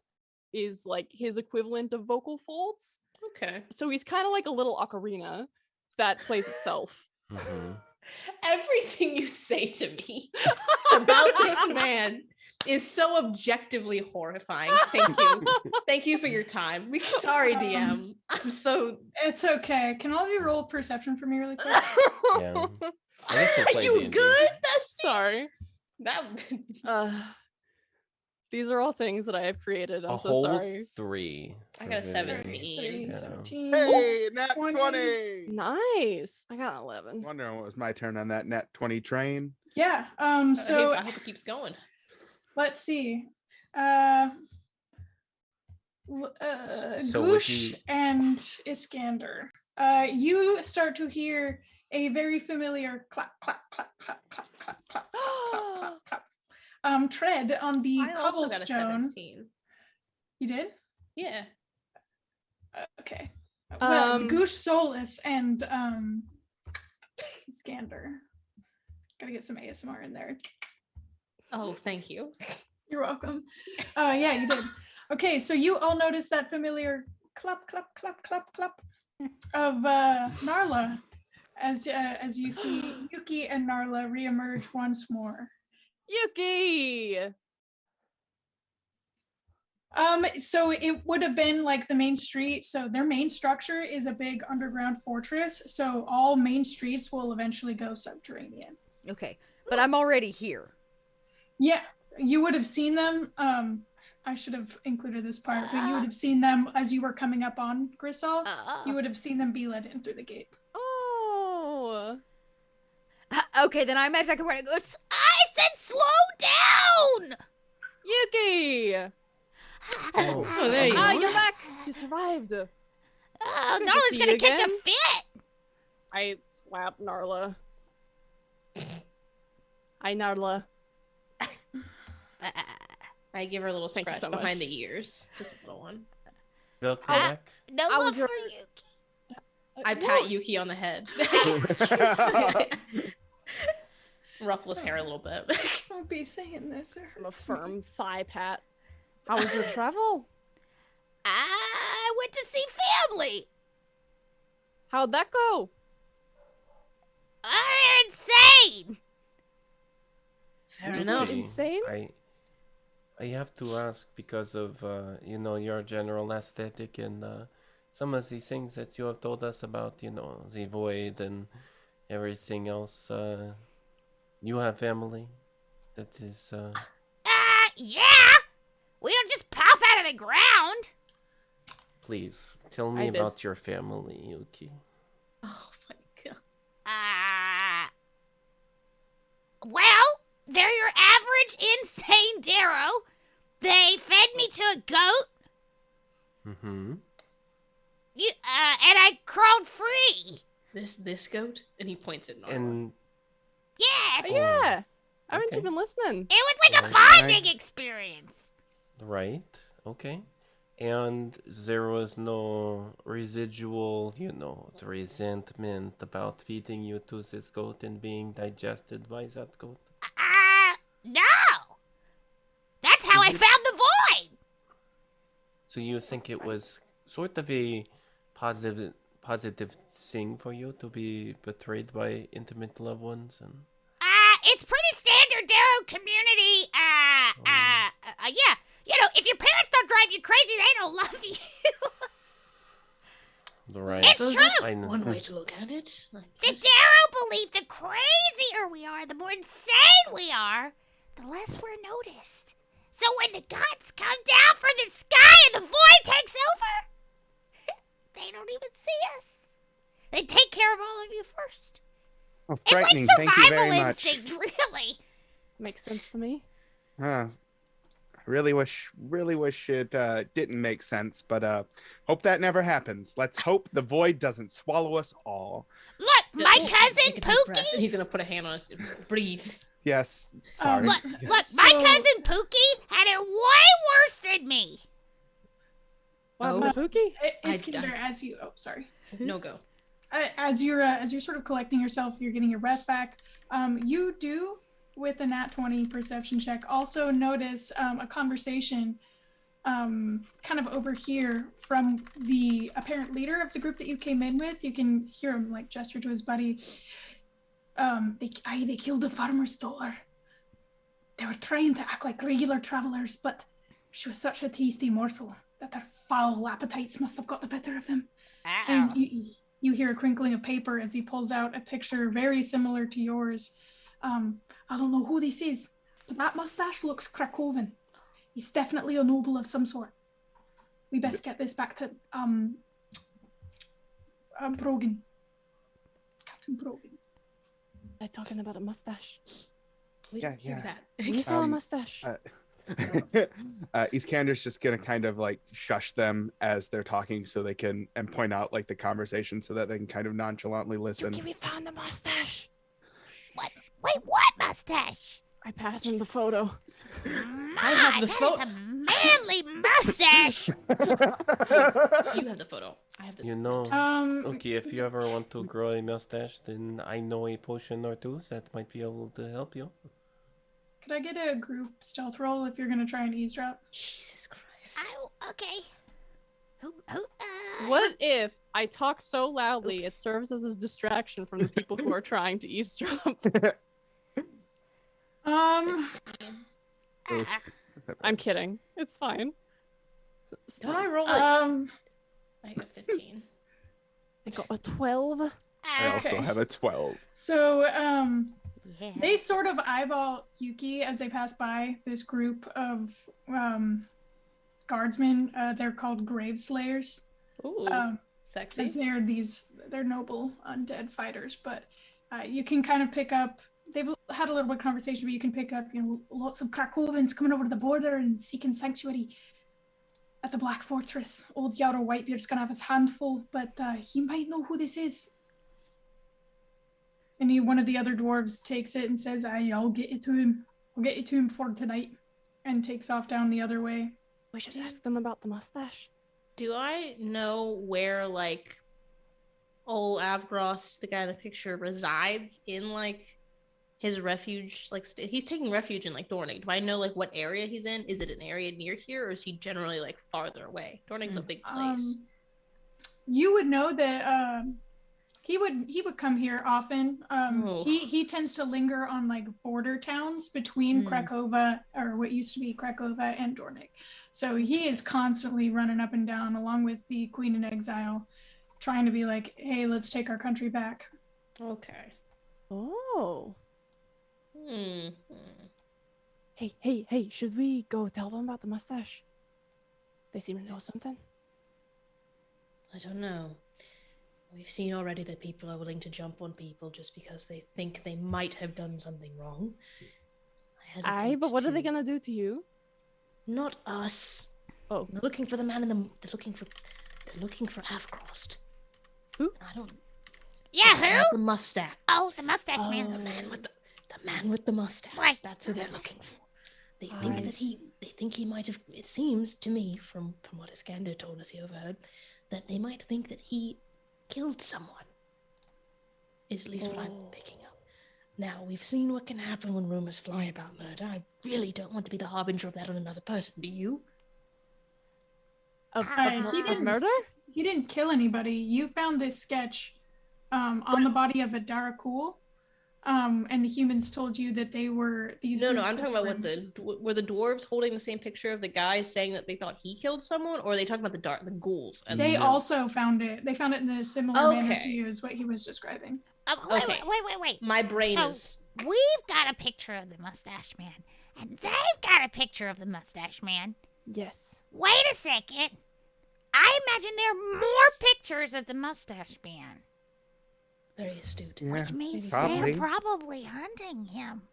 is like his equivalent of vocal folds. Okay. So he's kind of like a little ocarina that plays itself. Mm-hmm. Everything you say to me about this man is so objectively horrifying. Thank you. Thank you for your time. Sorry, DM. I'm so... It's okay. Can all of you roll perception for me really quick? Yeah. I guess we'll Are play you D&D. good? Sorry. That... These are all things that I have created. I'm A so whole sorry. 3. I got a for 17. Vivian. Yeah. 17. hey, nat 20. 20. Nice. I got an 11. Wondering what was my turn on that nat 20 train. Yeah. So I hope it keeps going. let's see. So would Goosh you- and Iskander. You start to hear a very familiar clap, clap, clap, clap, clap, clap, clap, clap, clap, clap. Tread on the I also got a cobblestone. 17. You did? Yeah. Okay. Well, Um, Goosh Solus and Iskander. Gotta get some ASMR in there. Oh, thank you. You're welcome. Yeah, you did. Okay, so you all notice that familiar clap, clap, clap, clap, clap of Narla as you see Yuki and Narla reemerge once more. Yuki! So it would have been like the main street. So their main structure is a big underground fortress. So all main streets will eventually go subterranean. Okay, but I'm already here. Yeah, you would have seen them. I should have included this part, but you would have seen them as you were coming up on Grisel. You would have seen them be led in through the gate. Oh. Okay, then I imagine I can run and go, I said slow down! Yuki! Oh, there you Ah, go. you're back! You survived! Oh, Good to Narla's see gonna you catch a again. fit! I slap Narla. Hi, Narla. I give her a little Thank you scratch so much. behind the ears. Just a little one. Welcome Ah. back. No How love was your- for Yuki. I pat Yuki on the head. Ruffle his hair a little bit. Don't be saying this. I'm a firm thigh pat. How was your travel? I went to see family. How'd that go? They're insane. Fair Yuki, enough. Insane? I have to ask because of your general aesthetic and some of the things that you have told us about, the void and everything else. You have family. That is Yeah. We don't just pop out of the ground. please tell I me did. about your family, Yuki. Oh my god. Well, they're your average insane Darrow. They fed me to a goat. Mm-hmm. And I crawled free. This goat? And he points at Narla. And Yes. Oh, yeah. Haven't you Okay. been listening? It was like a Right. bonding experience. right, okay. And there was no residual, resentment about feeding you to this goat and being digested by that goat. No. That's how I found the void. So you think it was sort of a positive thing for you to be betrayed by intimate loved ones and It's pretty standard Darrow community. Yeah. If your parents don't drive you crazy, they don't love you. right. It's Those true. is I know. one way to look at it. I The guess. Darrow believe the crazier we are, the more insane we are, the less we're noticed. So when the gods come down from the sky and the void takes over, they don't even see us. They take care of all of you first. Oh, It's like frightening. Thank you survival very much. instinct, really. Makes sense to me. I really wish it didn't make sense, but hope that never happens. Let's hope the void doesn't swallow us all. Look, my Just cousin take a deep breath, and Pookie. he's gonna put a hand on us. Breathe. Yes. Sorry. Look, my So- cousin Pookie had it way worse than me. What Oh. happened to Pookie? Iskander, as you sorry. No go. As you're sort of collecting yourself, you're getting your breath back. You do, with a nat 20 perception check, also notice a conversation kind of over here from the apparent leader of the group that you came in with. You can hear him like gesture to his buddy. They killed the farmer's daughter. They were trying to act like regular travelers, but she was such a tasty morsel that their foul appetites must have got the better of them. And you hear a crinkling of paper as he pulls out a picture very similar to yours. I don't know who this is, but that mustache looks Krakovan. He's definitely a noble of some sort. We best get this back to Brogan. Captain Brogan. They're talking about a mustache. We Yeah, don't hear yeah. that. You saw a Um, mustache. Iskander's just gonna kind of like shush them as they're talking, so they can and point out like the conversation, so that they can kind of nonchalantly listen. Yuki, we found the mustache. Wait, what mustache? I passed him the photo. I have the photo. photo. manly mustache. You have the photo. I have the. You know, Um, okay, if you ever want to grow a mustache, then I know a potion or two that might be able to help you. could I get a group stealth roll if you're gonna try and eavesdrop? Jesus Christ. Okay. What if I talk so loudly Oops. it serves as a distraction from the people who are trying to eavesdrop? I'm kidding. It's fine. Don't I roll it? I got 15. I got a 12. I also Okay. have a 12. So, Yeah. they sort of eyeball Yuki as they pass by this group of guardsmen. They're called grave slayers. Ooh, sexy. As they're noble undead fighters, but you can kind of pick up. They've had a little bit of conversation, but you can pick up, lots of Krakovans coming over to the border and seeking sanctuary at the Black Fortress. Old Jarl Whitebeard's gonna have his handful, but he might know who this is. And one of the other dwarves takes it and says, I'll get you to him. I'll get you to him for tonight," and takes off down the other way. We should ask them about the mustache. Do I know where, like, old Avgrost, the guy in the picture, resides in, like, his refuge? Like, he's taking refuge in, like, Dornig. Do I know, like, what area he's in? Is it an area near here, or is he generally, like, farther away? Dornig's a big place. You would know that he would come here often. Oh. He tends to linger on like border towns between Krakova, or what used to be Krakova, and Dornig. So he is constantly running up and down along with the Queen in Exile, trying to be like, hey, let's take our country back. Okay. Oh. Hmm. Hey, should we go tell them about the mustache? They seem to know something. I don't know. We've seen already that people are willing to jump on people just because they think they might have done something wrong. But what are they gonna do to you? Not us. Oh. They're looking for the man in the. They're looking for Avgrost. Who? I don't. Yeah, The man who? with the mustache. Oh, the mustache The man. man with the mustache. Right. That's who they're looking for. They think that he might have. It seems to me, from what Iskander told us he overheard, that they might think that he killed someone. Is at least what I'm picking up. Now, we've seen what can happen when rumors fly about murder. I really don't want to be the harbinger of that on another person. Do you? Of He didn't- murder? He didn't kill anybody. You found this sketch on the body of a Darakul, and the humans told you that they were these. No, groups I'm of talking about were the dwarves holding the same picture of the guy saying that they thought he killed someone, or are they talking about the ghouls? And They the- also found it. They found it in a similar manner to Okay. you, is what he was describing. Okay. Wait. My brain So, is. we've got a picture of the mustache man, and they've got a picture of the mustache man. Yes. Wait a second. I imagine there are more pictures of the mustache man, Very astute. Yeah, which means probably. they're probably hunting him.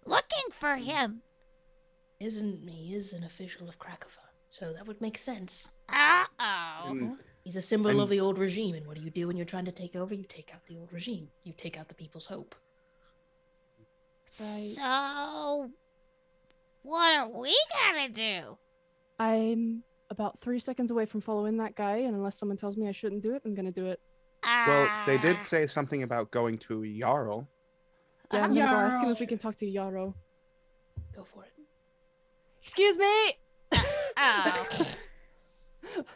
Looking for him. He is an official of Krakova, so that would make sense. Uh-oh. And He's a symbol And- of the old regime, and what do you do when you're trying to take over? You take out the old regime. You take out the people's hope. Right. So, what are we gonna do? I'm about 3 seconds away from following that guy, and unless someone tells me I shouldn't do it, I'm gonna do it. well, they did say something about going to Jarl. Yeah, I'm gonna go ask him Jarl. if we can talk to Yarrow. Go for it. Excuse me! Oh.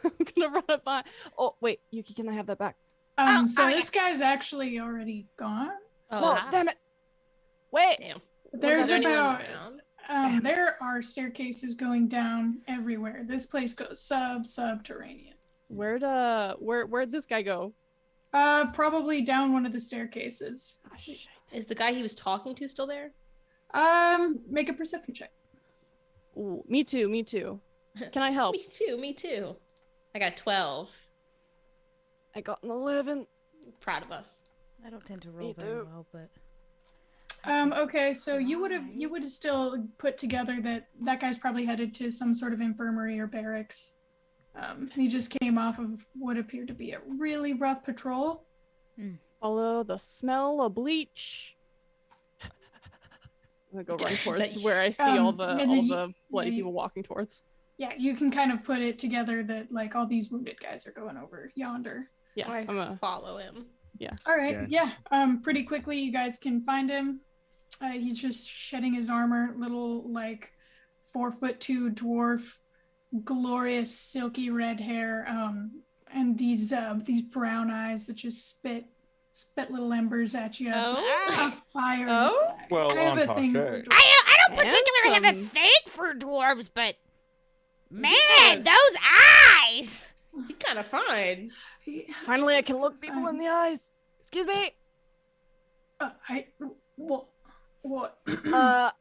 I'm gonna run up by. Oh, wait, Yuki, can I have that back? So oh, this guy's actually already gone. Oh, No, damn it! Wait! damn. There's Was anyone about around? there are staircases going down everywhere. This place goes subterranean. Where'd this guy go? Probably down one of the staircases. Ah, shit. Is the guy he was talking to still there? Make a perception check. Ooh, me too. Can I help? Me too. I got 12. I got an 11. Proud of us. I don't tend to roll Me very too. well, but Okay, so you would have still put together that guy's probably headed to some sort of infirmary or barracks. He just came off of what appeared to be a really rough patrol. Follow the smell of bleach. I'm gonna go run Is towards that- where I see all and the then bloody you- people walking towards. Yeah, you can kind of put it together that like all these wounded guys are going over yonder. Yeah, I I'm a follow him. All right, yeah. Pretty quickly you guys can find him. He's just shedding his armor, little like 4'2" dwarf, glorious silky red hair, and these brown eyes that just spit little embers at you. Oh. Fire. Oh? Well, I have a on thing for touche. dwarves. I don't particularly have a Handsome. thing for dwarves, but man, Yeah. those eyes! He kind of fine. Finally, I can look people in the eyes. Excuse me. What?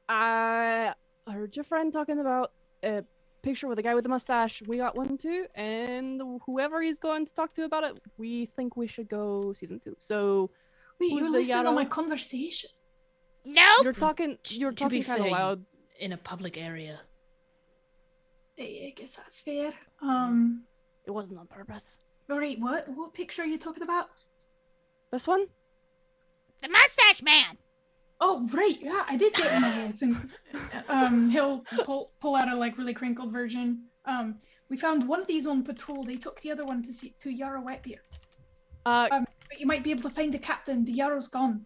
I heard your friend talking about a picture with a guy with a mustache. We got one too, and whoever he's going to talk to about it, we think we should go see them too. So, Wait, who's you're the listening on Yarrow? my conversation. Nope. You're talking To be kind of fair, loud. In a public area. I guess that's fair. It wasn't on purpose. Alright, what picture are you talking about? This one? The mustache man. Oh, right, yeah, I did get one of those. And he'll pull out a like really crinkled version. We found one of these on patrol. They took the other one to Yarrow Wetbeard. But you might be able to find the captain. The Yarrow's gone.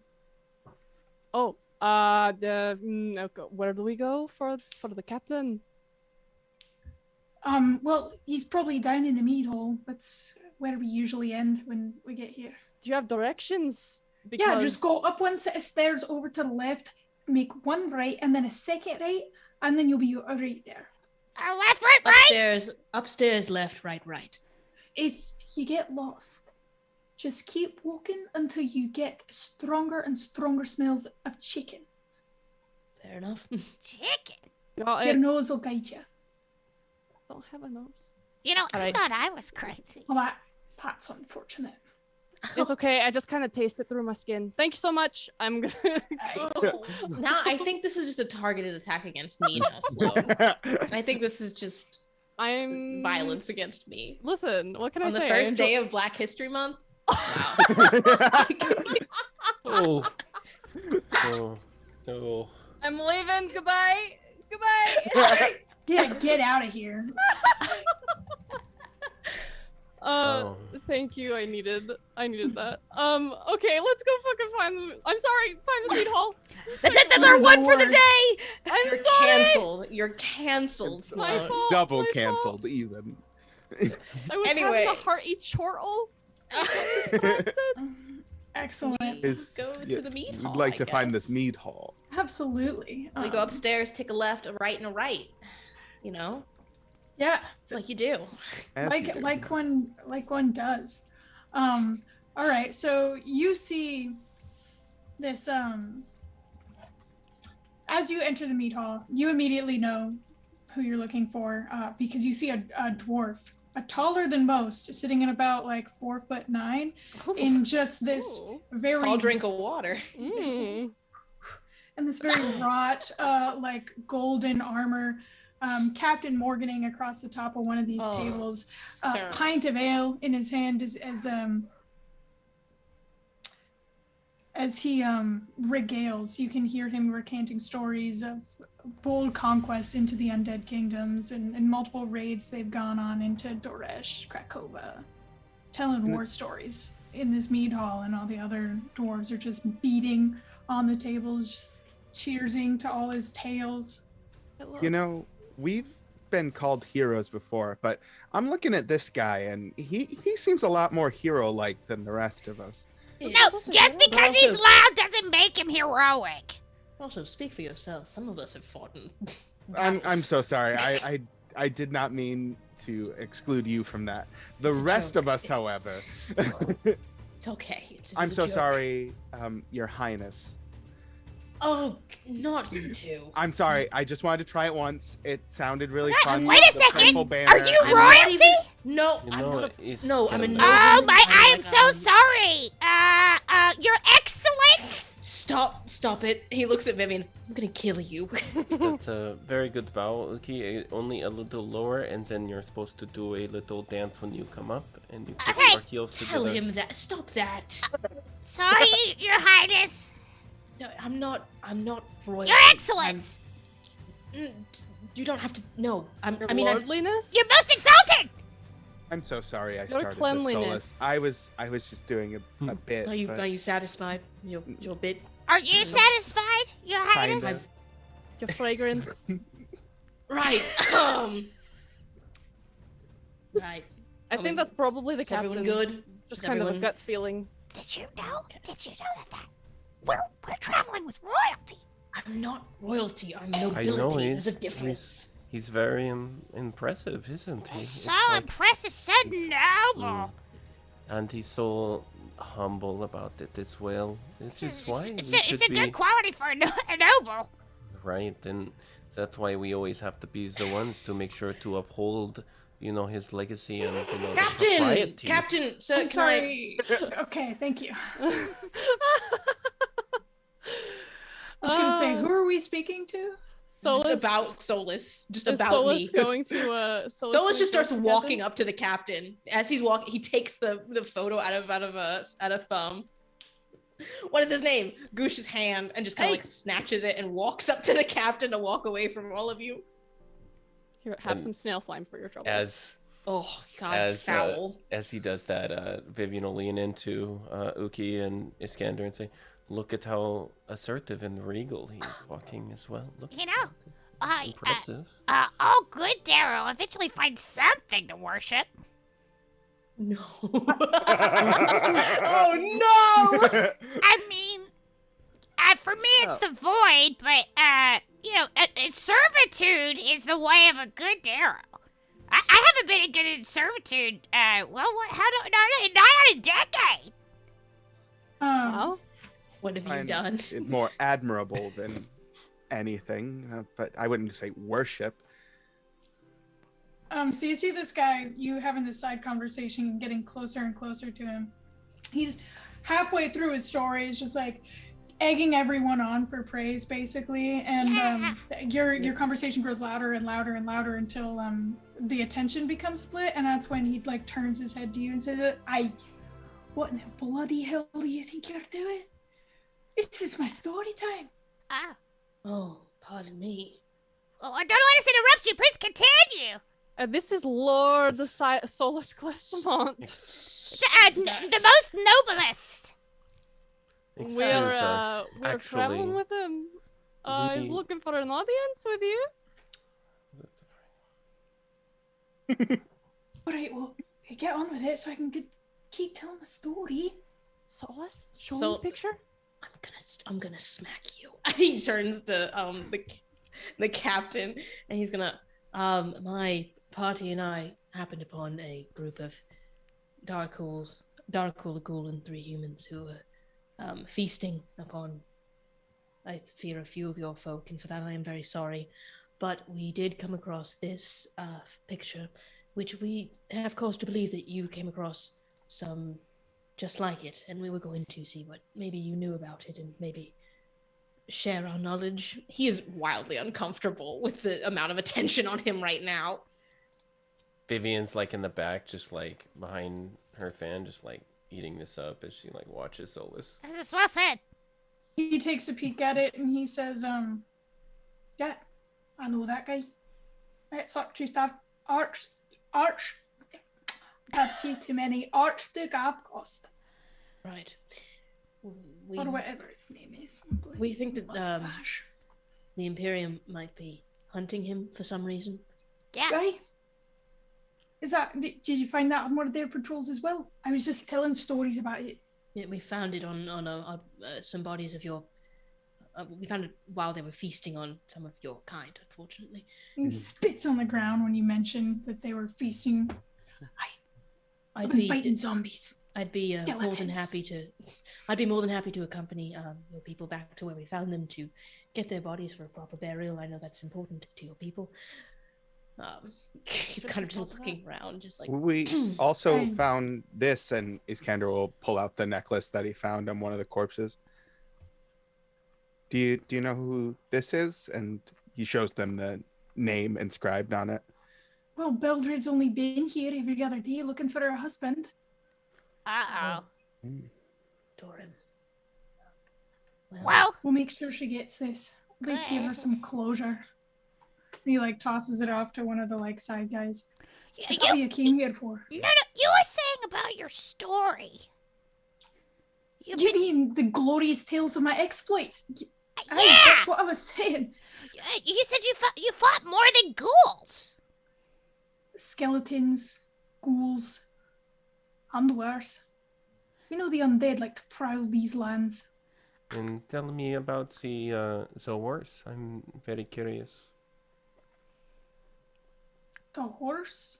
Where do we go for the captain? Well, he's probably down in the mead hall. That's where we usually end when we get here. Do you have directions? Yeah, just go up one set of stairs over to the left, make one right, and then a second right, and then you'll be right there. Left, right. Upstairs, left, right. If you get lost, just keep walking until you get stronger and stronger smells of chicken. Fair enough. Chicken. Got Your it. nose will guide you. Don't have a nose. You know, I Alright. thought I was crazy. Well, that's unfortunate. It's okay. I just kind of taste it through my skin. Thank you so much. I'm gonna. Oh, now I think this is just a targeted attack against me now, Sloan. I think this is just I'm violence against me. Listen, what can I On the say? first day of Black History Month? Wow. Oh. Oh. Oh. I'm leaving. Goodbye. Goodbye. Yeah, get out of here. Oh. Thank you. I needed that. Okay, let's go fucking find the. I'm sorry. Find the meat hall. That's it. That's our one for the Lord. day. I'm You're sorry. canceled. You're canceled, It's my Sloan. fault. Double my fault. canceled, even. I was Anyway. having a hearty chortle. Distracted. Excellent. Go to the mead hall, We'd like I to find this guess. mead hall. Absolutely. We go upstairs, take a left, a right, and a right. You know, Yeah, like you do. As you do. like one does. All right, so you see this as you enter the meat hall, you immediately know who you're looking for because you see a dwarf, a taller than most, sitting at about like 4'9", in just this Ooh. very Tall drink of water. Mm. and this very wrought like golden armor. Captain Morganing across the top of one of these Oh, tables, Sir. pint of ale in his hand as he regales. You can hear him recanting stories of bold conquests into the undead kingdoms and multiple raids they've gone on into Doresh, Krakova, telling war stories in this mead hall, and all the other dwarves are just beating on the tables, cheersing to all his tales. You know, we've been called heroes before, but I'm looking at this guy, and he seems a lot more hero-like than the rest of us. No, Yes. just But because he's also- loud doesn't make him heroic. Also, speak for yourself. Some of us have fought in I'm battles. so sorry. I did not mean to exclude you from that. The It's a rest joke. of us, It's- however, It's okay. It's I'm a so joke. sorry, Your Highness. Oh, not you two. I'm sorry. I just wanted to try it once. It sounded really fun. Wait a The second. purple Are banner you and- I'm not royalty? even- No, You I'm know, not. it's No, I'm a kinda- nobleman. Oh my! I am like, so sorry. Your Excellence. Stop it. He looks at Vivian. I'm gonna kill you. That's a very good bow, Uki. Only a little lower, and then you're supposed to do a little dance when you come up, and you put Okay, your heels Tell together. him that. Stop that. Sorry, Your Highness. No, I'm not royal. Your Excellence! You don't have to. No, Your I mean, lordliness? You're most exalted! I'm so sorry I Your started this, cleanliness. Solus. I was just doing a bit. are you but satisfied? Your bit. Are you satisfied, Your Highness? Kinda. Your fragrance. Right. Right. I think that's probably the Is captain. everyone good? Just Is kind of a everyone- gut feeling. Did you know that we're traveling with royalty? I'm not royalty. I'm I nobility. know There's a he's difference. he's very impressive, isn't he? So It's like- impressive, so noble. and he's so humble about it as well. This is why we It's should a be good quality for a noble. right, and that's why we always have to be the ones to make sure to uphold, his legacy and the propriety. Captain, sir, I'm can sorry. Okay, thank you. I was gonna say, who are we speaking to? Solus, just about Solus. Just is about Solus me. going to Solus just starts walking up to the captain. As he's walking, he takes the photo out of what is his name? Goosh's hand, and just kind of like snatches it and walks up to the captain to walk away from all of you. Here, have And some snail slime for your trouble. As Oh God, as foul. as he does that, Vivian will lean into Uki and Iskander and say, "Look at how assertive and regal he's walking as well. Look, You know, impressive." all good Darrow eventually finds something to worship. No. Oh no! I mean, for me it's the void, but servitude is the way of a good Darrow. I haven't been good in servitude. Not in a decade. Well, What have you find done? it more admirable than anything, but I wouldn't say worship. So you see this guy, you having this side conversation, getting closer and closer to him. He's halfway through his story, he's just like egging everyone on for praise, basically. And your conversation grows louder and louder and louder until the attention becomes split, and that's when he like turns his head to you and says, what in the bloody hell do you think you're doing? This is my story time. Oh, pardon me. Well, I don't let us interrupt you. Please continue. this is Lord the Solus Clestamont. The most noblest. Excuse We're us. we're traveling with him. He's we- looking for an audience with you. All right, well, get on with it so I can keep telling the story. Solus, show So- me the picture. I'm gonna smack you. He turns to the captain, and he's gonna my party and I happened upon a group of Darkhool, a ghoul, and 3 humans who were feasting upon, I fear, a few of your folk, and for that I am very sorry. But we did come across this picture, which we have cause to believe that you came across some just like it, and we were going to see what maybe you knew about it and maybe share our knowledge. He is wildly uncomfortable with the amount of attention on him right now. Vivian's like in the back, just like behind her fan, just like eating this up as she like watches Solus. This is well said. He takes a peek at it and he says, yeah, I know that guy. It's just Arch, I've had too many Archduke Avgost, Right. or whatever his name is. We think that Mustache. the Imperium might be hunting him for some reason. Yeah. Guy? Did you find that on one of their patrols as well? I was just telling stories about it. Yeah, we found it on some bodies of your. We found it while they were feasting on some of your kind, unfortunately. And he spits on the ground when you mentioned that they were feasting. I've been fighting zombies. I'd be more than Skeletons. happy to. I'd be more than happy to accompany your people back to where we found them to get their bodies for a proper burial. I know that's important to your people. He's kind of just looking around, just like. We also Fine. found this, and Iskander will pull out the necklace that he found on one of the corpses. Do you know who this is? And he shows them the name inscribed on it. Well, Beldred's only been here every other day looking for her husband. Uh-oh. Doran. Well, We'll make sure she gets this. At least give her some closure. And he like tosses it off to one of the like side guys. That's all you came here for. No, you were saying about your story. You mean the glorious tales of my exploits? Yeah! Aye, that's what I was saying. You said you fought more than ghouls. Skeletons, ghouls, and worse. We know the undead like to prowl these lands. And tell me about the horse. I'm very curious. The horse?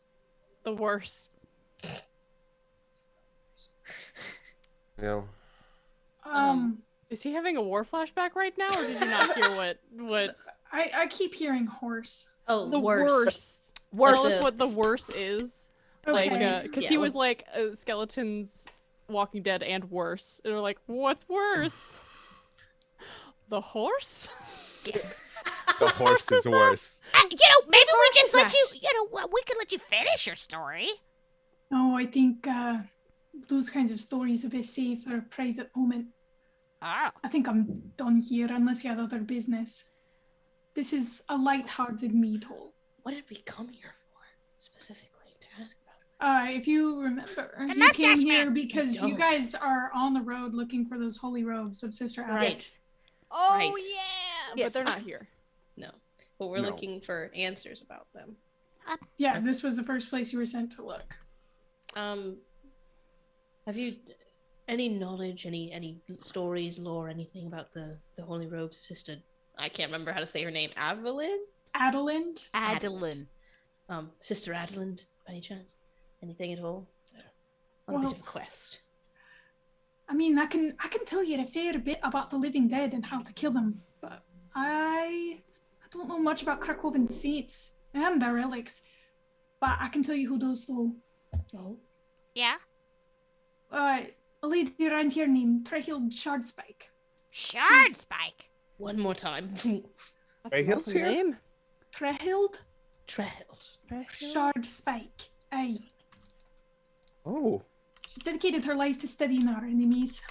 The worst. Well, Is he having a war flashback right now, or did you not hear what? I keep hearing horse. Oh, The worst. worst. Tell Worst. us what the worst is. Okay. Like, because Yeah, he well- was like skeletons, Walking Dead, and worse. And we're like, what's worse? The horse? Yes. The horse is the worst. Maybe we just let that? you. We could let you finish your story. No, I think those kinds of stories are best saved for a private moment. Oh. I think I'm done here unless you have other business. This is a light-hearted mead hole. What did we come here for specifically to ask about? If you remember, The you mustache came here man. because I you don't. guys are on the road looking for those holy robes of Sister Alice. Yes. Oh Right. yeah, Yes. but they're not here. No, but we're No. looking for answers about them. Yeah, this was the first place you were sent to look. Have you any knowledge, any stories, lore, anything about the holy robes of Sister? I can't remember how to say her name. Adeline? Adelind? Adeline. Sister Adeline, by any chance? Anything at all? On a Well- bit of a quest. I mean, I can tell you a fair bit about the living dead and how to kill them, but I don't know much about Krakovan saints and their relics. But I can tell you who does though. Oh, Yeah. A lady around here named Trehild Shardspike. Shard spike. one more time. That's Hey, an Hill's awesome here? name. Trehild Trails. Shardspike. Aye. Oh, She's dedicated her life to studying our enemies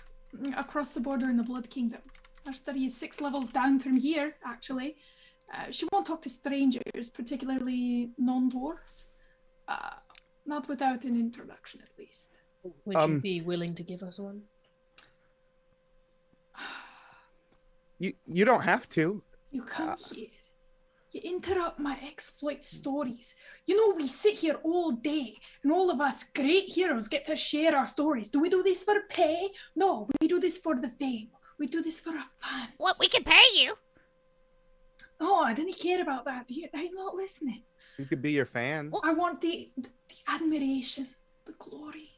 across the border in the Blood Kingdom. Her study is 6 levels down from here, actually. She won't talk to strangers, particularly non-dwarves. Not without an introduction, at least. Would you be willing to give us one? you don't have to. You come here. You interrupt my exploit stories. You know, we sit here all day, and all of us great heroes get to share our stories. Do we do this for pay? No, we do this for the fame. We do this for our fans. What? We can pay you. Oh, I didn't care about that. Are you not listening? We could be your fans. I want the admiration, the glory.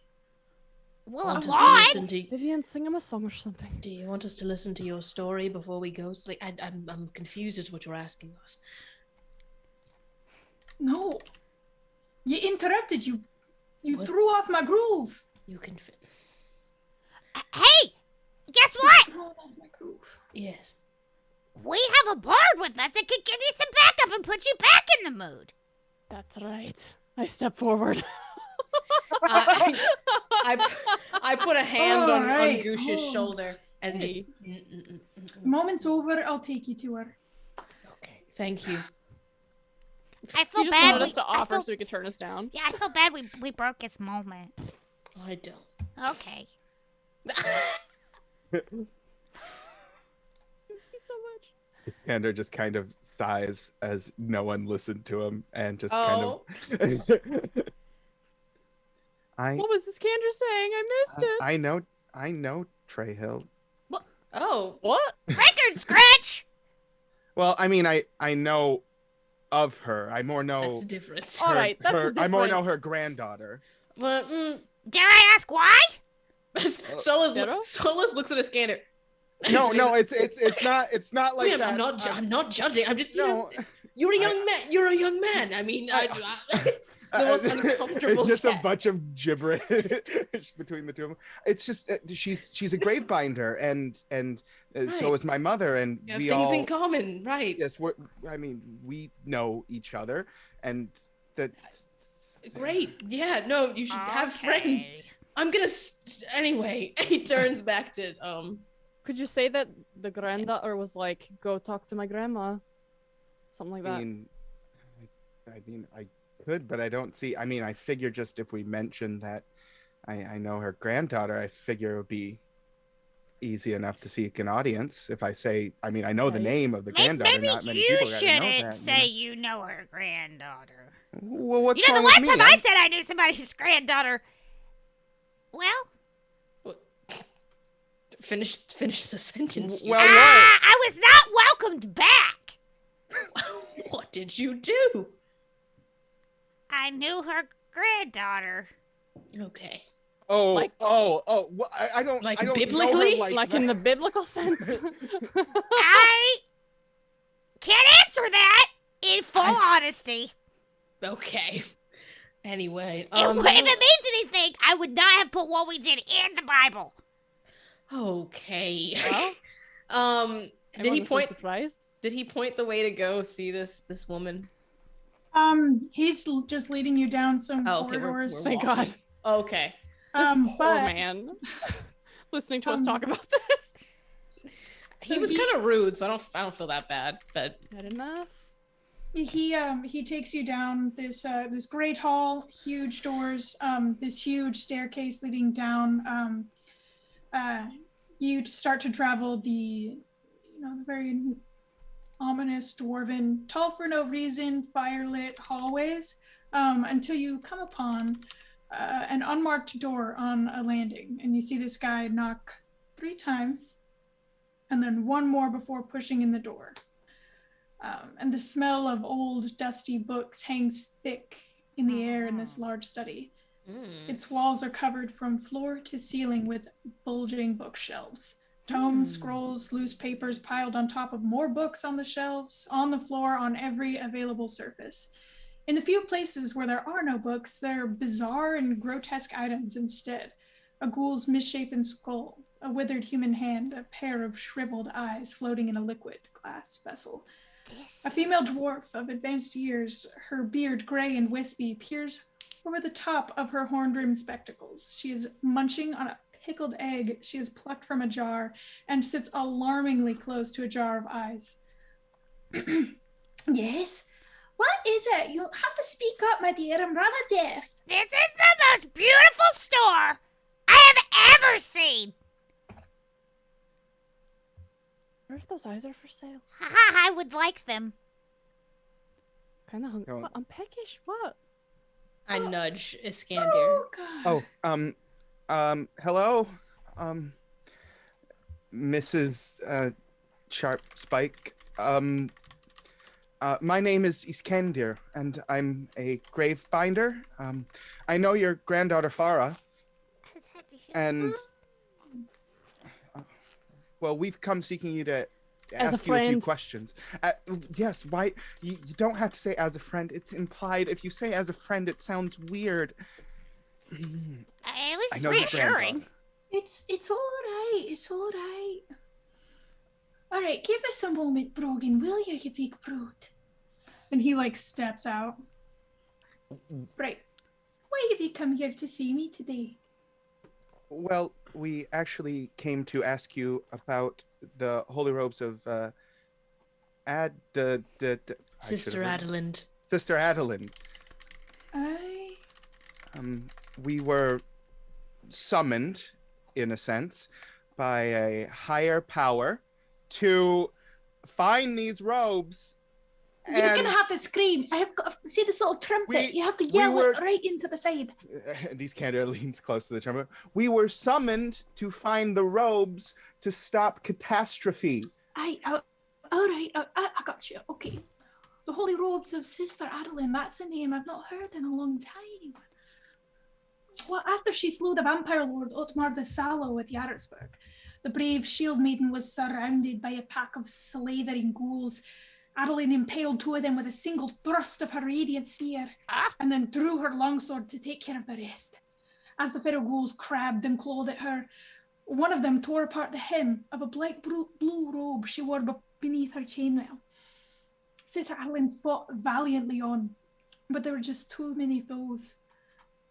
We'll Want us to applaud. listen to- Vivian, sing him a song or something. Do you want us to listen to your story before we go? Like, I'm confused as to what you're asking us. No. You interrupted. You What? threw off my groove. You can. Hey, guess You what? threw off my groove. Yes. We have a bard with us that could give you some backup and put you back in the mood. That's right. I step forward. I put a hand on Alright. Goosh's Oh. shoulder and Hey. just. Moment's over. I'll take you to her. Okay, thank you. I feel He just bad. wanted us to I offer feel- so he could turn us down. Yeah, I feel bad we broke his moment. I don't. Okay. Thank you so much. Kander just kind of sighs as no one listened to him and just Oh. kind of. What was this Kendra saying? I missed it. I know Trey Hill. Oh, What? Record scratch. Well, I mean, I know of her. I more know. that's the difference. All right, that's a I more know different- her granddaughter. Well, Dare I ask why? Solus looks at a scanner. No, it's not like Ma'am, that. I'm not judging. I'm just, No, you're a young man. You're a young man. I mean, the most uncomfortable. It's just a chat. bunch of gibberish between the two of them. It's just she's a grave binder, and so Right. is my mother, and We have we things all in common, right? yes, we know each other, and that's Great. Yeah. No, you should have friends. Okay. I'm gonna anyway. He turns back to Could you say that the granddaughter was like, go talk to my grandma? Something like that. I mean, I could, but I don't see. I mean, I figure just if we mention that I know her granddaughter, I figure it would be easy enough to seek an audience. If I say, I mean, I know the Right. name of the Maybe, granddaughter. Not many you people got to know shouldn't that. say you know her granddaughter. Well, what's You know, wrong the last with me? time I said I knew somebody's granddaughter, well, Finish the sentence. Well, I was not welcomed back. What did you do? I knew her granddaughter. Okay. well, Like- I don't Like I don't biblically? know her Like that. in the biblical sense. I can't answer that in full honesty. Okay. Anyway, If it means anything, I would not have put what we did in the Bible. Okay. Well, did he everyone was so point? surprised? Did he point the way to go see this woman? He's just leading you down some Oh, okay. corridors. Thank God. Okay. This poor but man listening to us talk about this. So He was he- kind of rude, so I don't feel that bad. But Good enough. he takes you down this great hall, huge doors, this huge staircase leading down. You start to travel the very ominous dwarven, tall for no reason, firelit hallways, until you come upon an unmarked door on a landing, and you see this guy knock 3 times, and then one more before pushing in the door. And the smell of old, dusty books hangs thick in the air in this large study. Its walls are covered from floor to ceiling with bulging bookshelves. Tomes, scrolls, loose papers piled on top of more books on the shelves, on the floor, on every available surface. In the few places where there are no books, there are bizarre and grotesque items instead. A ghoul's misshapen skull, a withered human hand, a pair of shriveled eyes floating in a liquid glass vessel. A female dwarf of advanced years, her beard gray and wispy, peers over the top of her horn-rimmed spectacles. She is munching on a pickled egg she has plucked from a jar and sits alarmingly close to a jar of eyes. Yes? What is it? You'll have to speak up, my dear. I'm rather deaf. This is the most beautiful store I have ever seen. I wonder if those eyes are for sale. Haha, I would like them. Kind of hungry. Don't- What? I'm peckish. What? I nudge Iskander. Oh, God. Hello, Mrs. Sharp Spike. My name is Iskander, and I'm a grave finder. I know your granddaughter Farah, and well, we've come seeking you to As a ask you a few friend. questions. Yes, why? You don't have to say as a friend. It's implied. If you say as a friend, it sounds weird. At least I it's know your reassuring. granddaughter. It's all right. It's all right. All right, give us a moment, Brogan, will you big brute? And he steps out. Right. Why have you come here to see me today? Well, we actually came to ask you about the holy robes of Sister Adeland. Sister Adeland. We were summoned, in a sense, by a higher power to find these robes. You're gonna have to scream. I have got see this little trumpet. You have to yell it right into the side. These Canada leans close to the trumpet. We were summoned to find the robes to stop catastrophe. All right. I got you. Okay. The Holy Robes of Sister Adeline. That's a name I've not heard in a long time. Well, after she slew the vampire lord Otmar the Sallow at Yarrotsburg, the brave shield maiden was surrounded by a pack of slavering ghouls. Adeline impaled 2 of them with a single thrust of her radiant spear, and then drew her longsword to take care of the rest. As the feral ghouls crabbed and clawed at her, one of them tore apart the hem of a black blue robe she wore beneath her chainmail. Sister Adeline fought valiantly on, but there were just too many foes.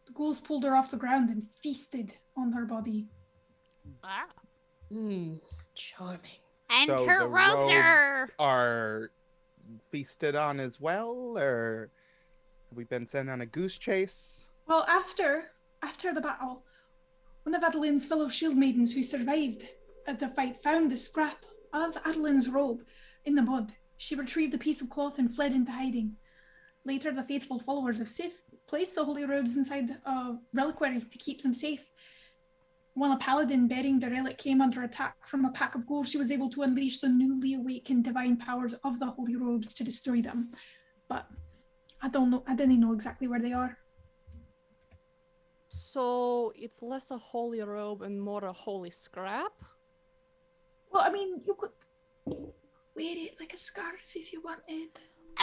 The ghouls pulled her off the ground and feasted on her body. Wow. Charming. And So her the robes are feasted on as well, or have we been sent on a goose chase? Well, after the battle, one of Adeline's fellow shield maidens who survived at the fight found the scrap of Adeline's robe in the mud. She retrieved the piece of cloth and fled into hiding. Later, the faithful followers of Sif placed the holy robes inside a reliquary to keep them safe. While a paladin bearing the relic came under attack from a pack of ghouls, she was able to unleash the newly awakened divine powers of the holy robes to destroy them. But I didn't know exactly where they are. So it's less a holy robe and more a holy scrap? Well, I mean, you could wear it like a scarf if you wanted.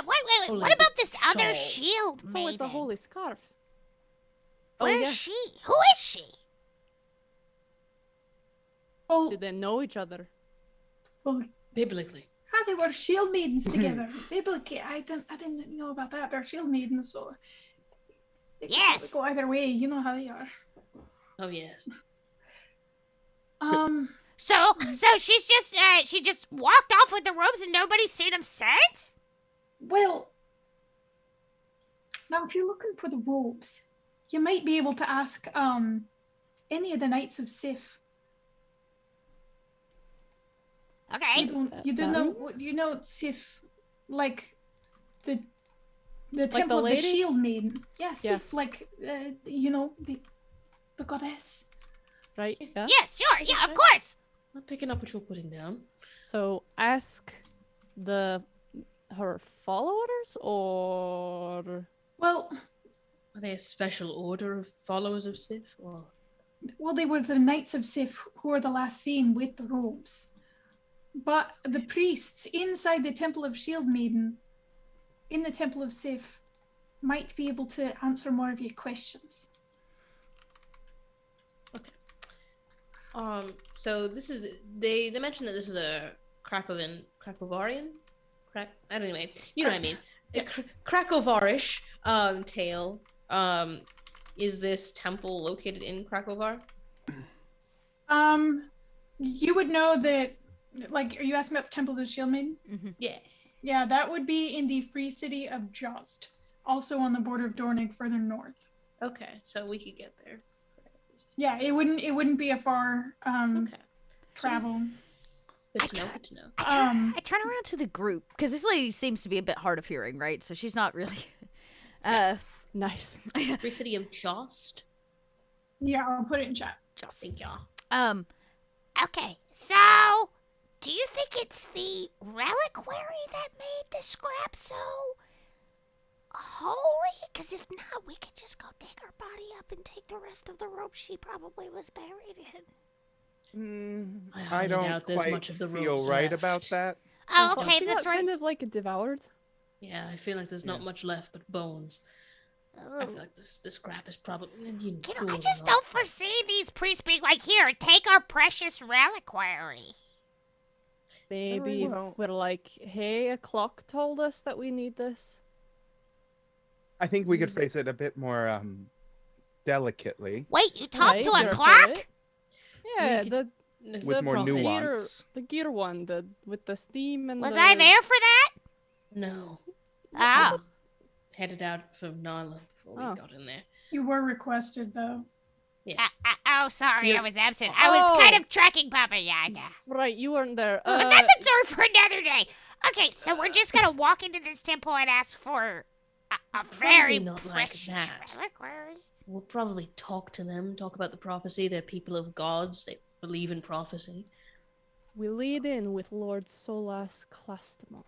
wait. Holy What about this other soul. shield So maiden? it's a holy scarf. Where's she? Who is she? Well, Did they know each other? Biblically. they were shield maidens together. Biblically, I didn't know about that. They're shield maidens, so they could Yes. go either way. You know how they are. Oh, yes. So she's just she just walked off with the robes and nobody's seen them since? Well, now if you're looking for the robes, you might be able to ask any of the Knights of Sif. Okay. You know Sif, like the the temple of the lady? shield maiden. Yeah, Yeah. Sif, like the goddess. Right? Yeah. Yes, sure. Yeah, of course. I'm picking up what you're putting down. So ask her followers or Well, Are they a special order of followers of Sif? Or they were the Knights of Sif who were the last seen with the robes. But the priests inside the Temple of Shield Maiden, in the Temple of Sif, might be able to answer more of your questions. so this is they mentioned that this is a Krakowarian? Anyway, you know what I mean. A Krakowarish tale. Is this temple located in Krakovar? You would know that, like, are you asking about the Temple of the Shield Maiden? Yeah. Yeah, that would be in the free city of Jost, also on the border of Dornig, further north. Okay, so we could get there. Yeah, it wouldn't be a far Okay. travel. Good to know. Good to know. I turn around to the group because this lady seems to be a bit hard of hearing, right? So she's not really. nice. Free city of Jost. Yeah, I'll put it in chat. Thank y'all. Okay. So, do you think it's the reliquary that made the scrap so holy? Because if not, we could just go dig her body up and take the rest of the rope she probably was buried in. I I highly don't doubt there's quite much of the feel ropes right left. about that. Oh, Okay, okay, She that's got right. kind of like devoured. Yeah, I feel like there's not much left but bones. I feel Ugh. like this scrap is probably. You know, I just don't foresee these priests being like, here, take our precious reliquary. Maybe well. we're like, hey, a clock told us that we need this. I think we could phrase it a bit more delicately, Wait, you talked Right, to you're a a clock? poet. Yeah, could- the with the more prophet. nuance. the gear one, with the steam and Was the... I there for that? No. Oh. Headed out from Nala before we Oh. got in there. You were requested though. Oh, sorry, So- I was absent. I was kind Oh. of tracking Papa Yaga. Right, you weren't there. But that's a story for another day. Okay, so we're just gonna walk into this temple and ask for a very not like precious that. reliquary. We'll probably talk to them, talk about the prophecy. They're people of gods. They believe in prophecy. We lead in with Lord Solas Clastamont.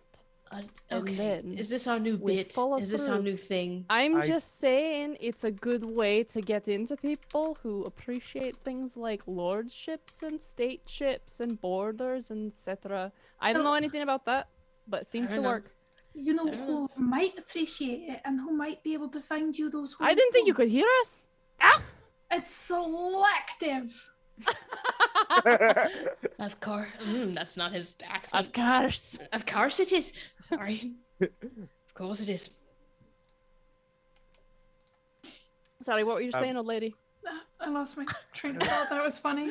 And Okay. then Is this our new we bit? follow Is this our through. new thing? I'm I- just saying it's a good way to get into people who appreciate things like lordships and stateships and borders, etc. I don't know anything about that, but it seems to Fair enough. work. You know Fair who might appreciate it and who might be able to find you those holy I didn't think you could codes? hear us. It's selective. Of course. That's not his Of accent. course. Of course it is. Sorry. Of course it is. Sorry, what were you saying, old lady? I lost my train of thought. That was funny.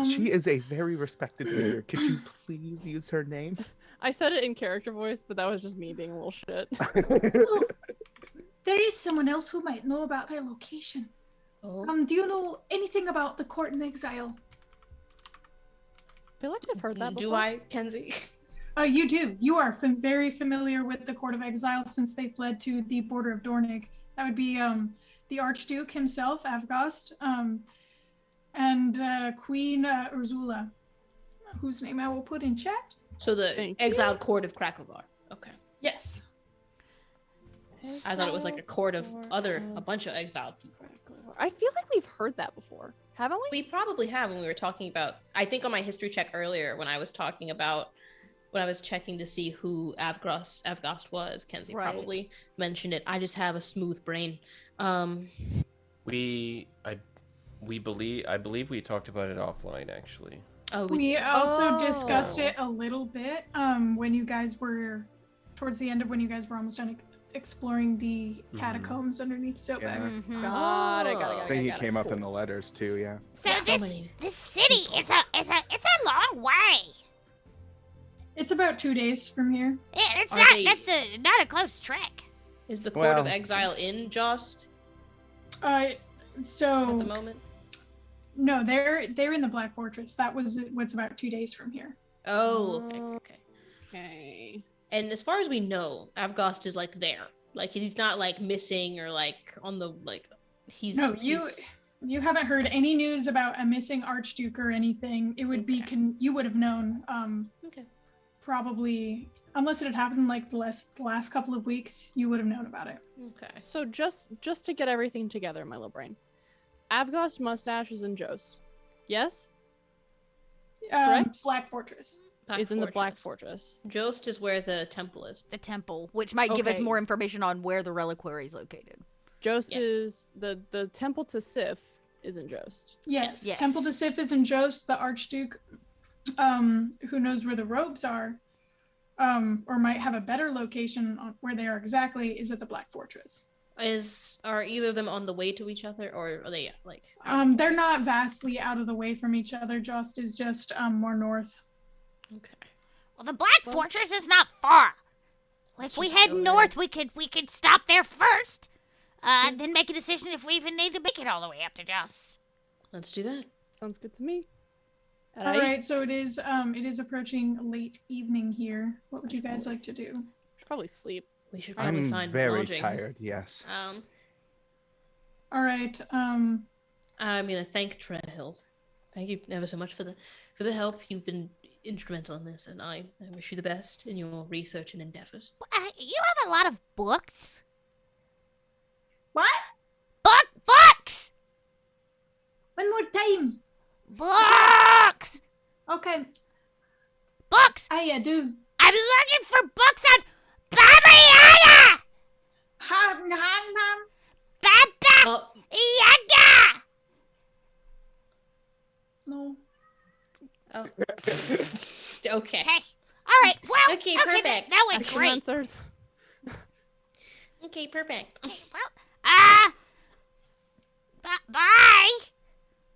She is a very respected leader. Could you please use her name? I said it in character voice, but that was just me being a little shit. Well, there is someone else who might know about their location. Oh. Do you know anything about the court in Exile? I feel like I've heard that before. Do I, Kenzie? You do. You are very familiar with the court of Exile since they fled to the border of Dornig. That would be the Archduke himself, Avgost, and Queen Ursula, whose name I will put in chat. So the Thank you. exiled court of Krakovar. Okay. Yes. I thought it was like a court of a bunch of exiled people. I feel like we've heard that before, haven't we? We probably have when we were talking about, I think on my history check earlier when I was talking about, when I was checking to see who Avgost was, Kenzie Right. probably mentioned it. I just have a smooth brain. I believe we talked about it offline actually. Oh, We did. also discussed Oh. it a little bit when you guys were, towards the end of when you guys were almost done exploring the catacombs underneath Zobeck. Yeah. Mhm. Got it. I think it came up in the letters too. Yeah. So Yeah, so this many. this city is a long way. It's about 2 days from here. It's Are not they- that's not a close trek. Is the court of Well, exile in Jost at the So moment? no, they're in the Black Fortress. That was what's about 2 days from here. Oh, okay, okay. Okay. And as far as we know, Avgost is like there. Like he's not like missing or like on the like he's No, he's- you haven't heard any news about a missing Archduke or anything. It would be Okay. you would have known Okay. probably, unless it had happened like the last couple of weeks, you would have known about it. Okay. So just to get everything together in my little brain, Avgost mustache is in Jost. Yes, Correct? Black Fortress. is in the Black Fortress. Jost is where the temple is. The temple, which might give us Okay. more information on where the reliquary is located. Jost Yes. is the temple to Sif is in Jost. Yes. Yes. Temple to Sif is in Jost. The Archduke, who knows where the robes are, or might have a better location on where they are exactly, is at the Black Fortress. Are either of them on the way to each other, or are they like? They're not vastly out of the way from each other. Jost is just more north. Okay. Well, the Black Fortress is not far. Let's If we just head go there. north, we could stop there first. Then make a decision if we even need to make it all the way up to Jost. Let's do that. Sounds good to me. All right, so it is approaching late evening here. What would you guys like to do? Should probably sleep. We should probably I'm find very lodging. tired. Yes. All right. I'm gonna thank Treadhill. Thank you ever so much for the help. You've been instrumental in this, and I wish you the best in your research and endeavors. You have a lot of books. What? Books! One more time. Books! Okay. Books! I do. I'm looking for books on Baba Yaga! Baba Oh, Yaga! No. oh. Okay. Okay. All right. Well, Okay, that, perfect. that went Question great. answered. Okay, perfect. Okay, well, bye.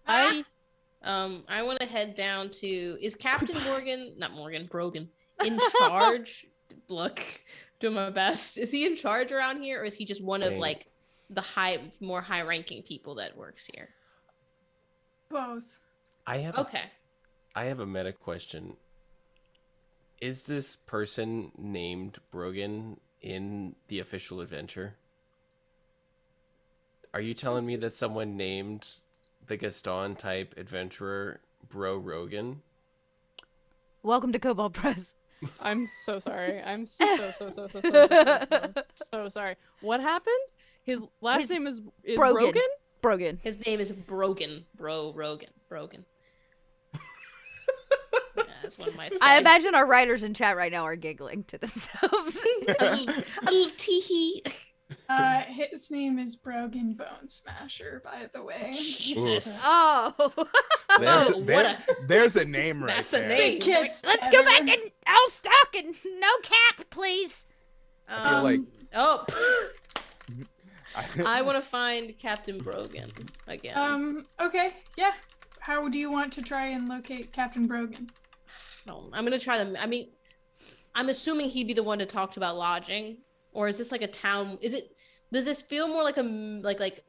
I want to head down to. Is Captain Brogan, in charge? Look, doing my best. Is he in charge around here, or is he just one of Hey. like the more high-ranking people that works here? Both. I have Okay. I have a meta question. Is this person named Brogan in the official adventure? Are you telling me that someone named the Gaston type adventurer Bro Rogan? Welcome to Kobold Press. I'm so sorry. I'm so sorry. What happened? His last His- name is Brogan. Brogan? Brogan. His name is Brogan. Brogan. Yeah, that's one might say. I imagine our writers in chat right now are giggling to themselves. a little tee-hee. His name is Brogan Bone Smasher, by the way. Jesus. Oh. There's, Oh, what there's a name right That's a there. name. Kids, Let's go back to old stock and no cap, please. I feel like Oh. I want to find Captain Brogan again. Okay, yeah. How do you want to try and locate Captain Brogan? No, I'm gonna try them. I mean, I'm assuming he'd be the one to talk to about lodging, or is this like a town? Does this feel more like a like?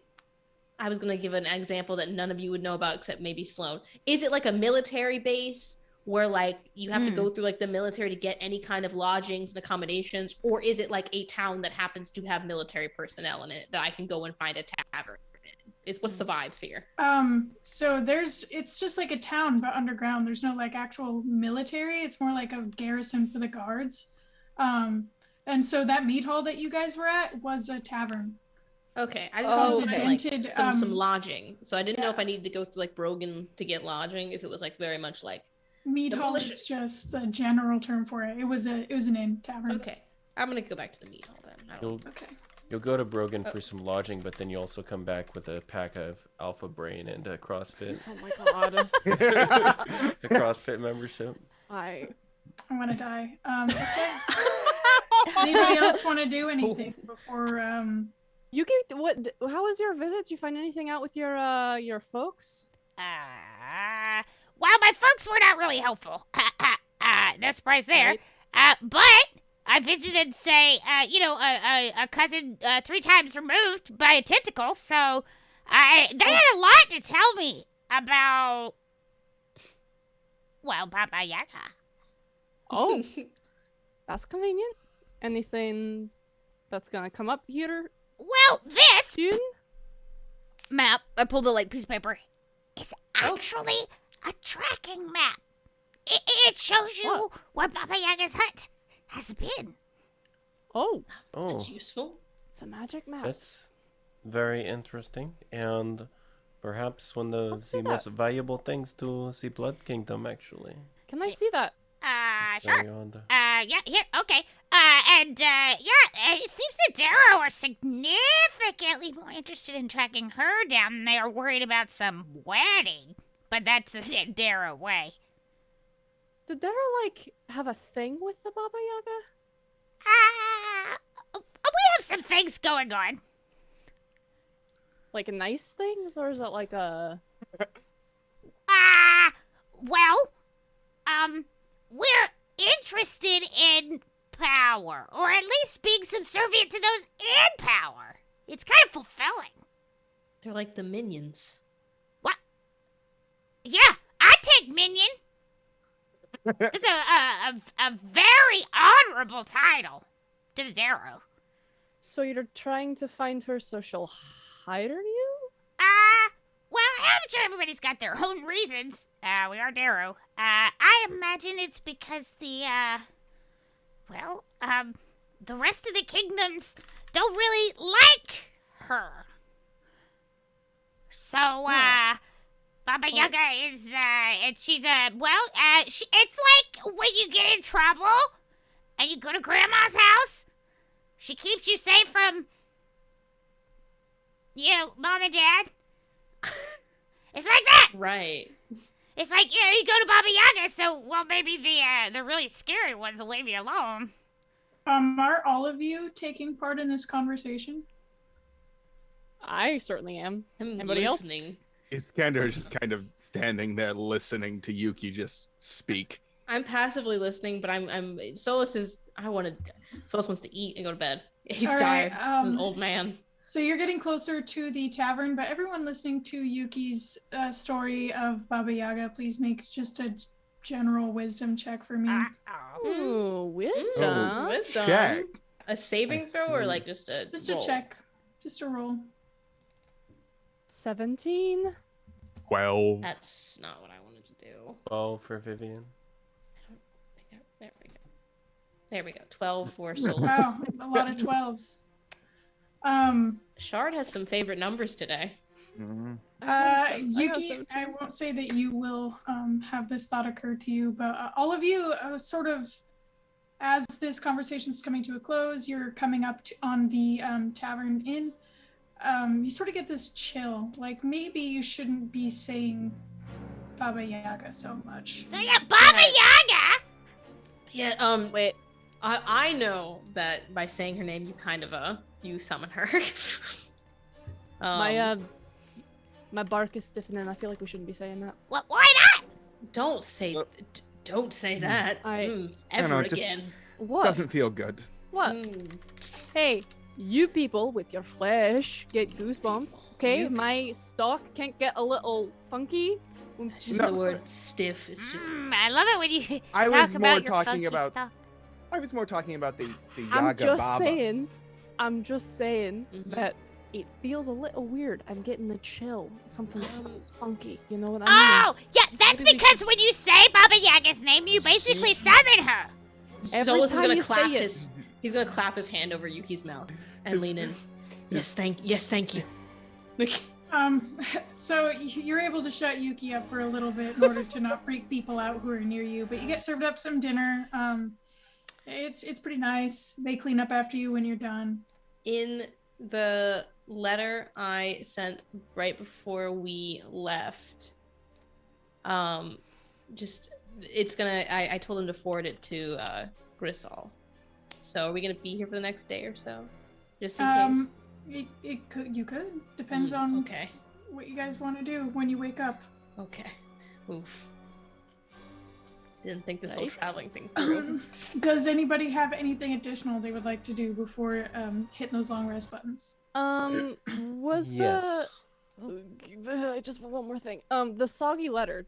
I was gonna give an example that none of you would know about except maybe Sloan. Is it like a military base where like you have to go through like the military to get any kind of lodgings and accommodations, or is it like a town that happens to have military personnel in it that I can go and find a tavern in? What's the vibes here? So it's just like a town but underground. There's no like actual military. It's more like a garrison for the guards. And so that meat hall that you guys were at was a tavern. Okay, I just wanted like dented, some lodging. So I didn't know if I needed to go through like Brogan to get lodging, if it was like very much like meat hall is just a general term for it. It was an inn tavern. Okay, I'm gonna go back to the meat hall then. Okay. You'll go to Brogan for some lodging, but then you also come back with a pack of Alpha Brain and a CrossFit. Oh my god. A CrossFit membership. I want to die. Okay. Anybody else want to do anything before? You gave what? How was your visit? Did you find anything out with your folks? Well, my folks were not really helpful. No surprise there. But I visited, say, a cousin 3 times removed by a tentacle, so they had a lot to tell me about, well, Baba Yaga. Oh, that's convenient. Anything that's gonna come up here Well, this soon? Map. I pulled the like piece of paper. is actually a tracking map. It shows you where Baba Yaga's hut has been. Oh, That's useful. it's a magic map. That's very interesting, and perhaps one of Let's see the most valuable things to the Blood Kingdom, actually. Can I see that? Sure. Very odd. Yeah, here, okay. It seems that Darrow are significantly more interested in tracking her down than they are worried about some wedding. But that's the Darrow way. Did Dara like have a thing with the Baba Yaga? We have some things going on. Like nice things, or is it like a? We're interested in power, or at least being subservient to those in power. It's kind of fulfilling. They're like the minions. What? Yeah, I take minion. It's a very honorable title to the Darrow. So you're trying to find her so she'll hire you? Well, I'm sure everybody's got their own reasons. We are Darrow. I imagine it's because the rest of the kingdoms don't really like her. So, Baba Yaga is, she's, it's like when you get in trouble and you go to Grandma's house, she keeps you safe from, Mom and Dad. It's like that. Right. It's like, you go to Baba Yaga, so, well, maybe the really scary ones will leave you alone. Are all of you taking part in this conversation? I certainly am. I'm Anybody listening. Iskander is just kind of standing there listening to Yuki just speak. I'm passively listening, but I'm Solus wants to eat and go to bed. He's All tired. right, He's an old man. So you're getting closer to the tavern, but everyone listening to Yuki's story of Baba Yaga, please make just a general wisdom check for me. Ooh, wisdom. Wisdom. Check. A saving throw or like just a roll? A check. Just a roll. 17. 12. That's not what I wanted to do. 12 for Vivian. There we go. 12 for Solus. Wow, a lot of 12s. Shard has some favorite numbers today. Mhm. Yuki, I won't say that you will have this thought occur to you, but all of you sort of, as this conversation is coming to a close, you're coming up on the tavern inn. You sort of get this chill, like maybe you shouldn't be saying Baba Yaga so much. So yeah, Baba Yaga! Yeah, wait. I know that by saying her name, you kind of, you summon her. My bark is stiffening. I feel like we shouldn't be saying that. What? Why not? Don't say that No, no, just- again. What? Doesn't feel good. What? Mm. Hey, you people with your flesh get goosebumps. Okay, You- my stalk can't get a little funky. It's just No. the word stiff. It's just. I love it when you I was talk more about your talking funky about- stuff. I was more talking about the I'm Yaga just Baba. I'm just saying Mhm. that it feels a little weird. I'm getting the chill. Something smells funky. You know what I Oh, yeah, that's Maybe we because when you say Baba Yaga's name, you basically summon her. Every Solus is time gonna you say clap it. his. He's gonna clap his hand over Yuki's mouth and lean in. Yes, thank you. So you're able to shut Yuki up for a little bit in order to not freak people out who are near you, but you get served up some dinner. It's pretty nice. They clean up after you when you're done. In the letter I sent right before we left, just it's gonna. I told him to forward it to Grisol. So are we gonna be here for the next day or so, just in case? You could. Depends on Okay. what you guys want to do when you wake up. Okay. Oof. Didn't think this whole Right. traveling thing through. Does anybody have anything additional they would like to do before hitting those long rest buttons? Was Yes. the just one more thing. The soggy letter.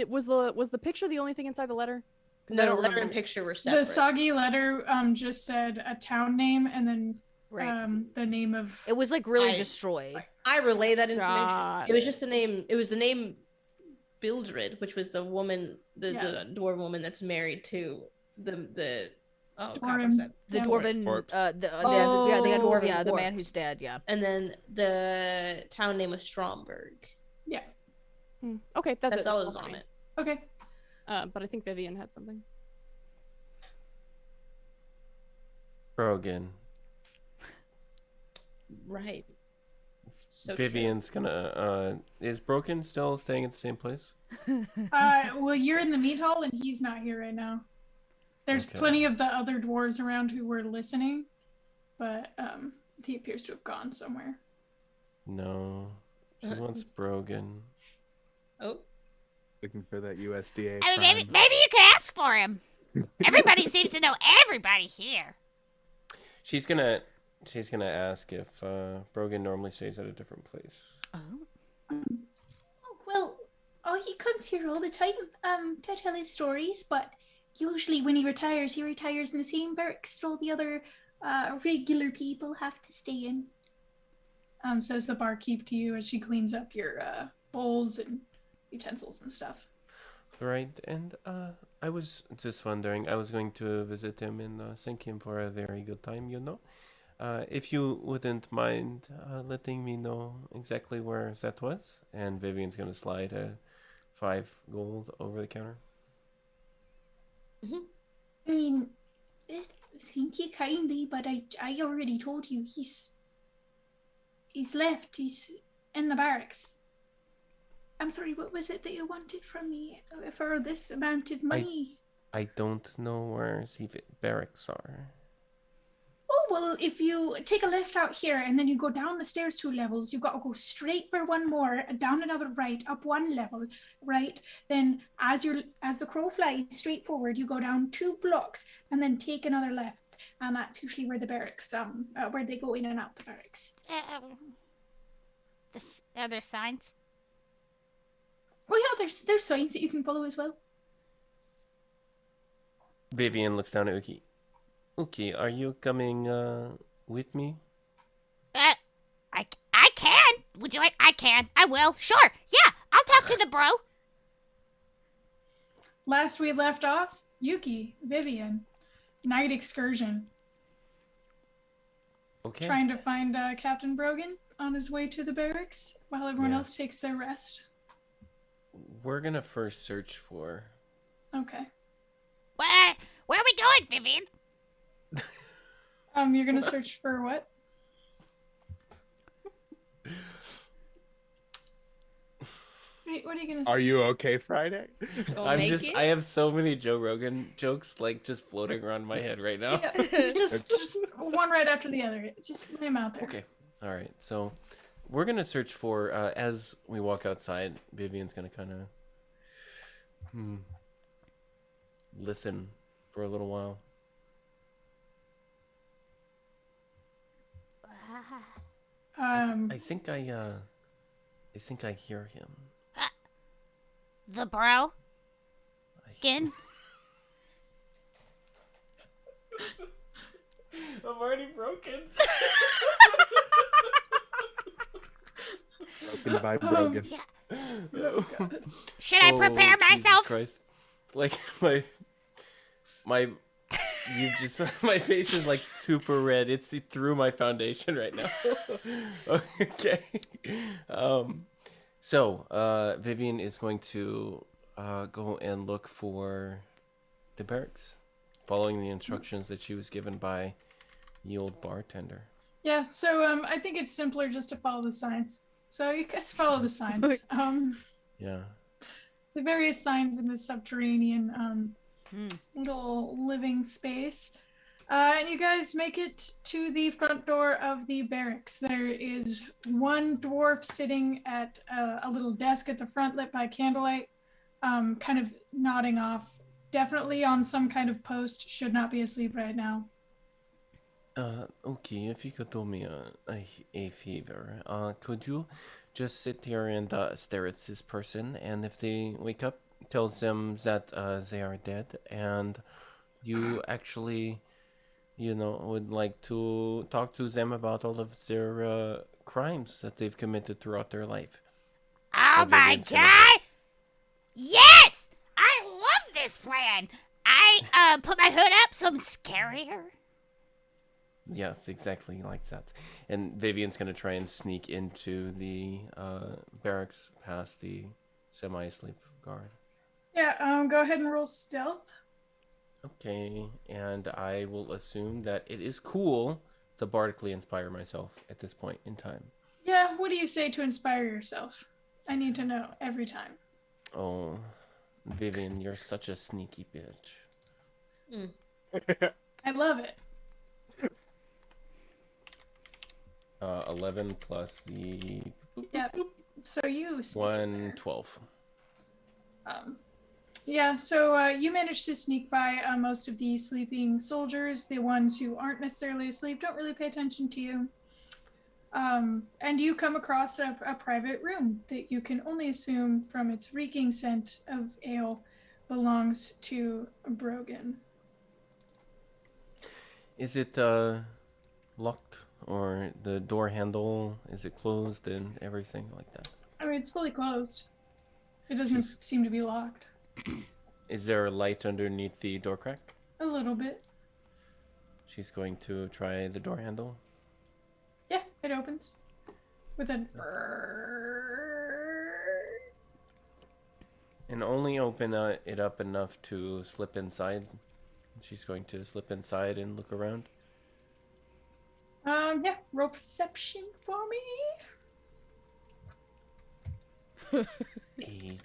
Was the picture the only thing inside the letter? 'Cause I No, don't letter and remember. picture were separate. The soggy letter just said a town name and then Right. the name of. It was like really I- destroyed. I relay that information. Got It was it. just the name. It was the name Bildred, which was the woman, the dwarven woman that's married to the oh god, what's that? The Yeah. dwarven, Corpse. the Dwarven yeah, the man corpse. who's dead. Yeah. And then the town name was Stromberg. Yeah. Okay, That's it. all That's that was for on me. it. Okay. But I think Vivian had something. Brogan. Right. So true. Vivian's gonna. Is Broken still staying at the same place? Well, you're in the meat hall and he's not here right now. There's Okay. plenty of the other dwarves around who were listening, but he appears to have gone somewhere. No. She wants Brogan. Oh, Looking for that USDA. I mean, prime. maybe you could ask for him. Everybody seems to know everybody here. She's gonna ask if Brogan normally stays at a different place. Oh, well, he comes here all the time to tell his stories, but usually when he retires in the same barracks all the other regular people have to stay in. Says the barkeep to you as she cleans up your bowls and utensils and stuff. Right, and I was just wondering, I was going to visit him and thank him for a very good time, you know. If you wouldn't mind letting me know exactly where that was, and Vivian's gonna slide 5 gold over the counter. I mean, thank you kindly, but I already told you he's left. He's in the barracks. I'm sorry, what was it that you wanted from me for this amount of money? I don't know where the barracks are. Oh, well, if you take a left out here and then you go down the stairs 2 levels, you've got to go straight for one more, down another right, up 1 level, right? Then as the crow flies straight forward, you go down 2 blocks and then take another left. And that's usually where the barracks, where they go in and out the barracks. Are there signs? Oh yeah, there's signs that you can follow as well. Vivian looks down at Uki. Uki, are you coming with me? I can. Would you like? I can. I will. Sure. Yeah, I'll talk to the bro. Last we left off, Yuki, Vivian, night excursion, Okay. trying to find Captain Brogan on his way to the barracks while everyone Yeah. else takes their rest. We're gonna first search for. Okay. Where are we going, Vivian? You're gonna search for what? What are you gonna? Are search you okay, Friday? Go I'm make just. it. I have so many Joe Rogan jokes like just floating around my head right now. Yeah, just one right after the other. Just lay them out there. Okay. All right. So, we're gonna search for as we walk outside. Vivian's gonna kind of listen for a little while. Um, I think I hear him. The bro? I- Again? I'm already broken. Broken by Brogan. Yeah. Should I prepare Jesus myself? Christ. Like you just my face is like super red. It's through my foundation right now. Okay. So Vivian is going to go and look for the barracks, following the instructions that she was given by the old bartender. yeah, so I think it's simpler just to follow the signs. So you guys follow the signs. Yeah. The various signs in this subterranean little living space. And you guys make it to the front door of the barracks. There is one dwarf sitting at a little desk at the front, lit by candlelight, kind of nodding off. Definitely on some kind of post, should not be asleep right now. Okay, if you could do me a favor, could you just sit here and stare at this person, and if they wake up, tell them that they are dead, and you actually, would like to talk to them about all of their crimes that they've committed throughout their life. Oh my Vivian's gonna- god! Yes! I love this plan! I put my hood up so I'm scarier. Yes, exactly like that. And Vivian's gonna try and sneak into the barracks past the semi-asleep guard. Yeah, go ahead and roll stealth. Okay, and I will assume that it is cool to bardically inspire myself at this point in time. Yeah, what do you say to inspire yourself? I need to know every time. Oh, Vivian, you're such a sneaky bitch. I love it. 11 plus the Yep. So you sneak in there. 12. Yeah, so you managed to sneak by most of the sleeping soldiers. The ones who aren't necessarily asleep don't really pay attention to you. And you come across a private room that you can only assume from its reeking scent of ale belongs to Brogan. Is it locked, or the door handle, is it closed and everything like that? I mean, it's fully closed. It doesn't seem to be locked. Is there a light underneath the door crack? A little bit. She's going to try the door handle. Yeah, it opens with a. And only open it up enough to slip inside. She's going to slip inside and look around. Yeah, roll perception for me. 8.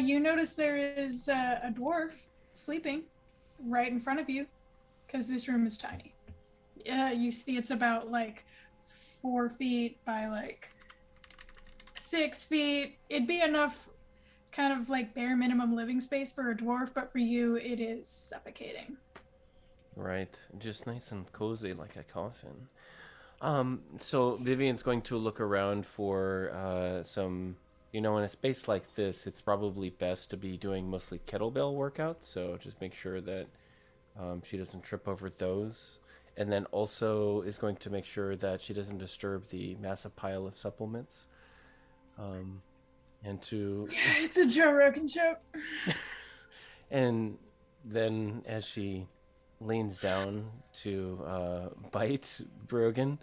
You notice there is a dwarf sleeping right in front of you, because this room is tiny. You see it's about like 4 feet by like 6 feet. It'd be enough kind of like bare minimum living space for a dwarf, but for you it is suffocating. Right, just nice and cozy like a coffin. So Vivian's going to look around for some, in a space like this, it's probably best to be doing mostly kettlebell workouts, so just make sure that she doesn't trip over those. And then also is going to make sure that she doesn't disturb the massive pile of supplements. And to... It's a Joe Rogan joke. And then as she leans down to bite Brogan,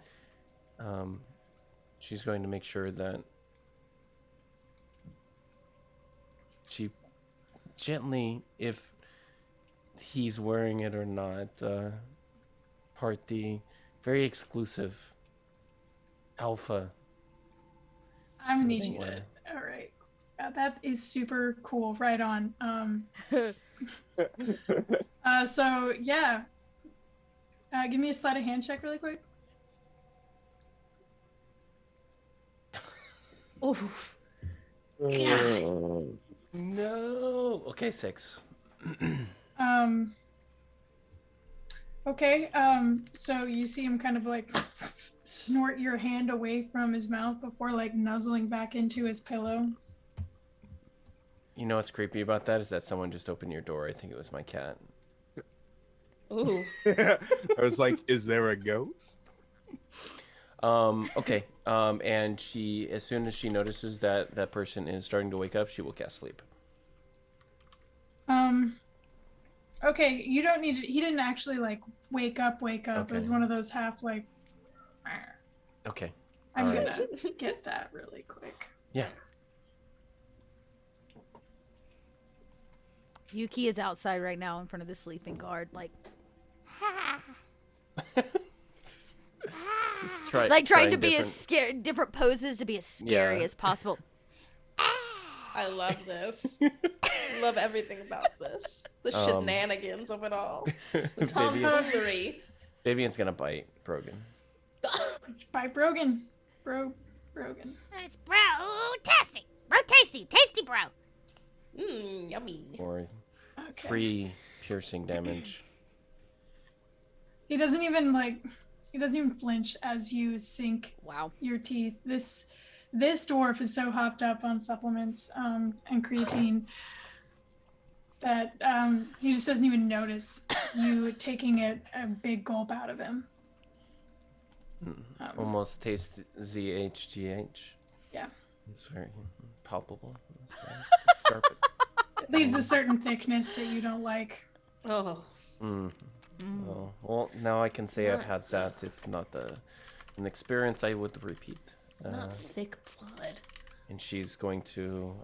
she's going to make sure that she gently, if he's wearing it or not, part the very exclusive alpha. I'm gonna need you clothing to. All right, that is super cool. Right on. So yeah, give me a sleight of hand check really quick. Oof. No. Okay, 6. Okay, so you see him kind of like snort your hand away from his mouth before like nuzzling back into his pillow. You know what's creepy about that is that someone just opened your door. I think it was my cat. Ooh. I was like, is there a ghost? Okay. And she, as soon as she notices that that person is starting to wake up, she will cast sleep. Okay, you don't need to, he didn't actually like wake up. It was Okay. one of those half like, Okay. I'm All right. gonna get that really quick. Yeah. Yuki is outside right now in front of the sleeping guard, like trying to be as scary, different poses to be as scary Yeah. as possible. I love this. Love everything about this. The shenanigans of it all. The tomfoolery. Vivian's gonna bite Brogan. It's by Brogan. Brogan. It's bro tasty. Bro tasty. Tasty bro. Yummy. Or Okay. 3 piercing damage. He doesn't even flinch as you sink Wow. your teeth. This dwarf is so hopped up on supplements and creatine that he just doesn't even notice you taking a big gulp out of him. Almost taste ZHGH. Yeah. It's very palpable. It's sharp. It leaves a certain thickness that you don't like. Oh. Oh, well, now I can say I've had that. It's not an experience I would repeat. Not thick blood. And she's going to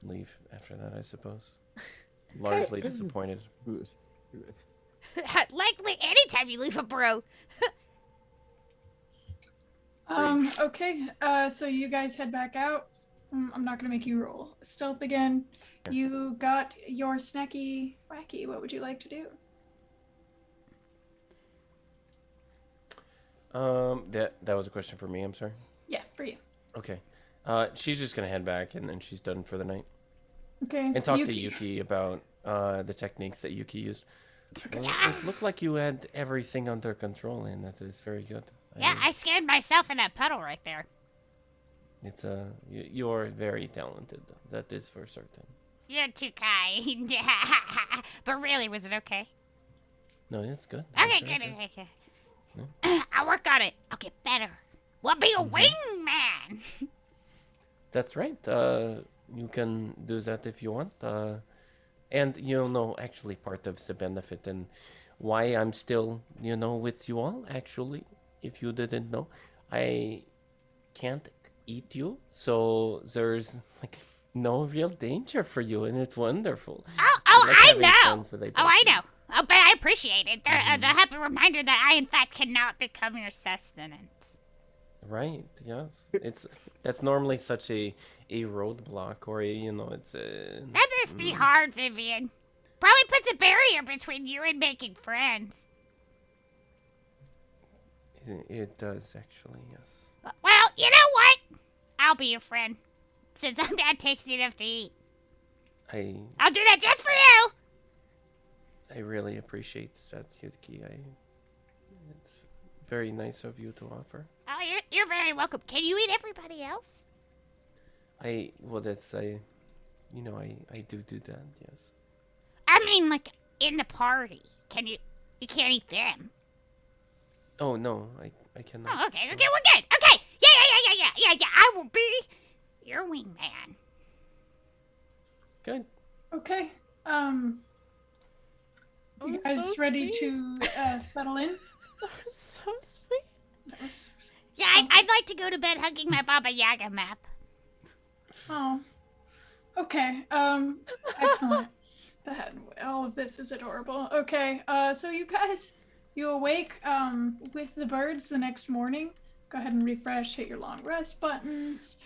leave after that, I suppose. Largely disappointed. Likely anytime you leave a bro. Okay, so you guys head back out. I'm not gonna make you roll stealth again. You got your snacky wacky. What would you like to do? That was a question for me, I'm sorry. Yeah, for you. Okay. She's just gonna head back and then she's done for the night. Okay. And talk to Yuki about the techniques that Yuki used. It looked like you had everything under control, and that is very good. Yeah, I scared myself in that puddle right there. It's you're very talented. That is for certain. You're too kind. But really, was it okay? No, it's good. Okay, It's very good. Okay. I'll work on it. I'll get better. We'll be a wingman. That's right. You can do that if you want. And you'll know actually part of the benefit and why I'm still, with you all. Actually, if you didn't know, I can't eat you, so there's no real danger for you, and it's wonderful. I know. I know. Oh, but I appreciate it. The happy reminder that I, in fact, cannot become your sustenance. Right. Yes. That's normally such a roadblock, or it's a. That must be hard, Vivian. Probably puts a barrier between you and making friends. It does actually, yes. Well, you know what? I'll be your friend, since I'm not tasty enough to eat. I'll do that just for you. I really appreciate that, Yuki. It's very nice of you to offer. Oh, you're very welcome. Can you eat everybody else? I do that, yes. I mean, like, in the party. You can't eat them. Oh, no, I cannot. Oh, okay, we're good. Okay, yeah, I will be your wingman. Good. Okay. You guys so ready sweet. to settle in? That was so sweet. That was Yeah, I'd like to go to bed hugging my Baba Yaga map. Oh. Okay. Excellent. All of this is adorable. Okay. So you awake with the birds the next morning. Go ahead and refresh. Hit your long rest buttons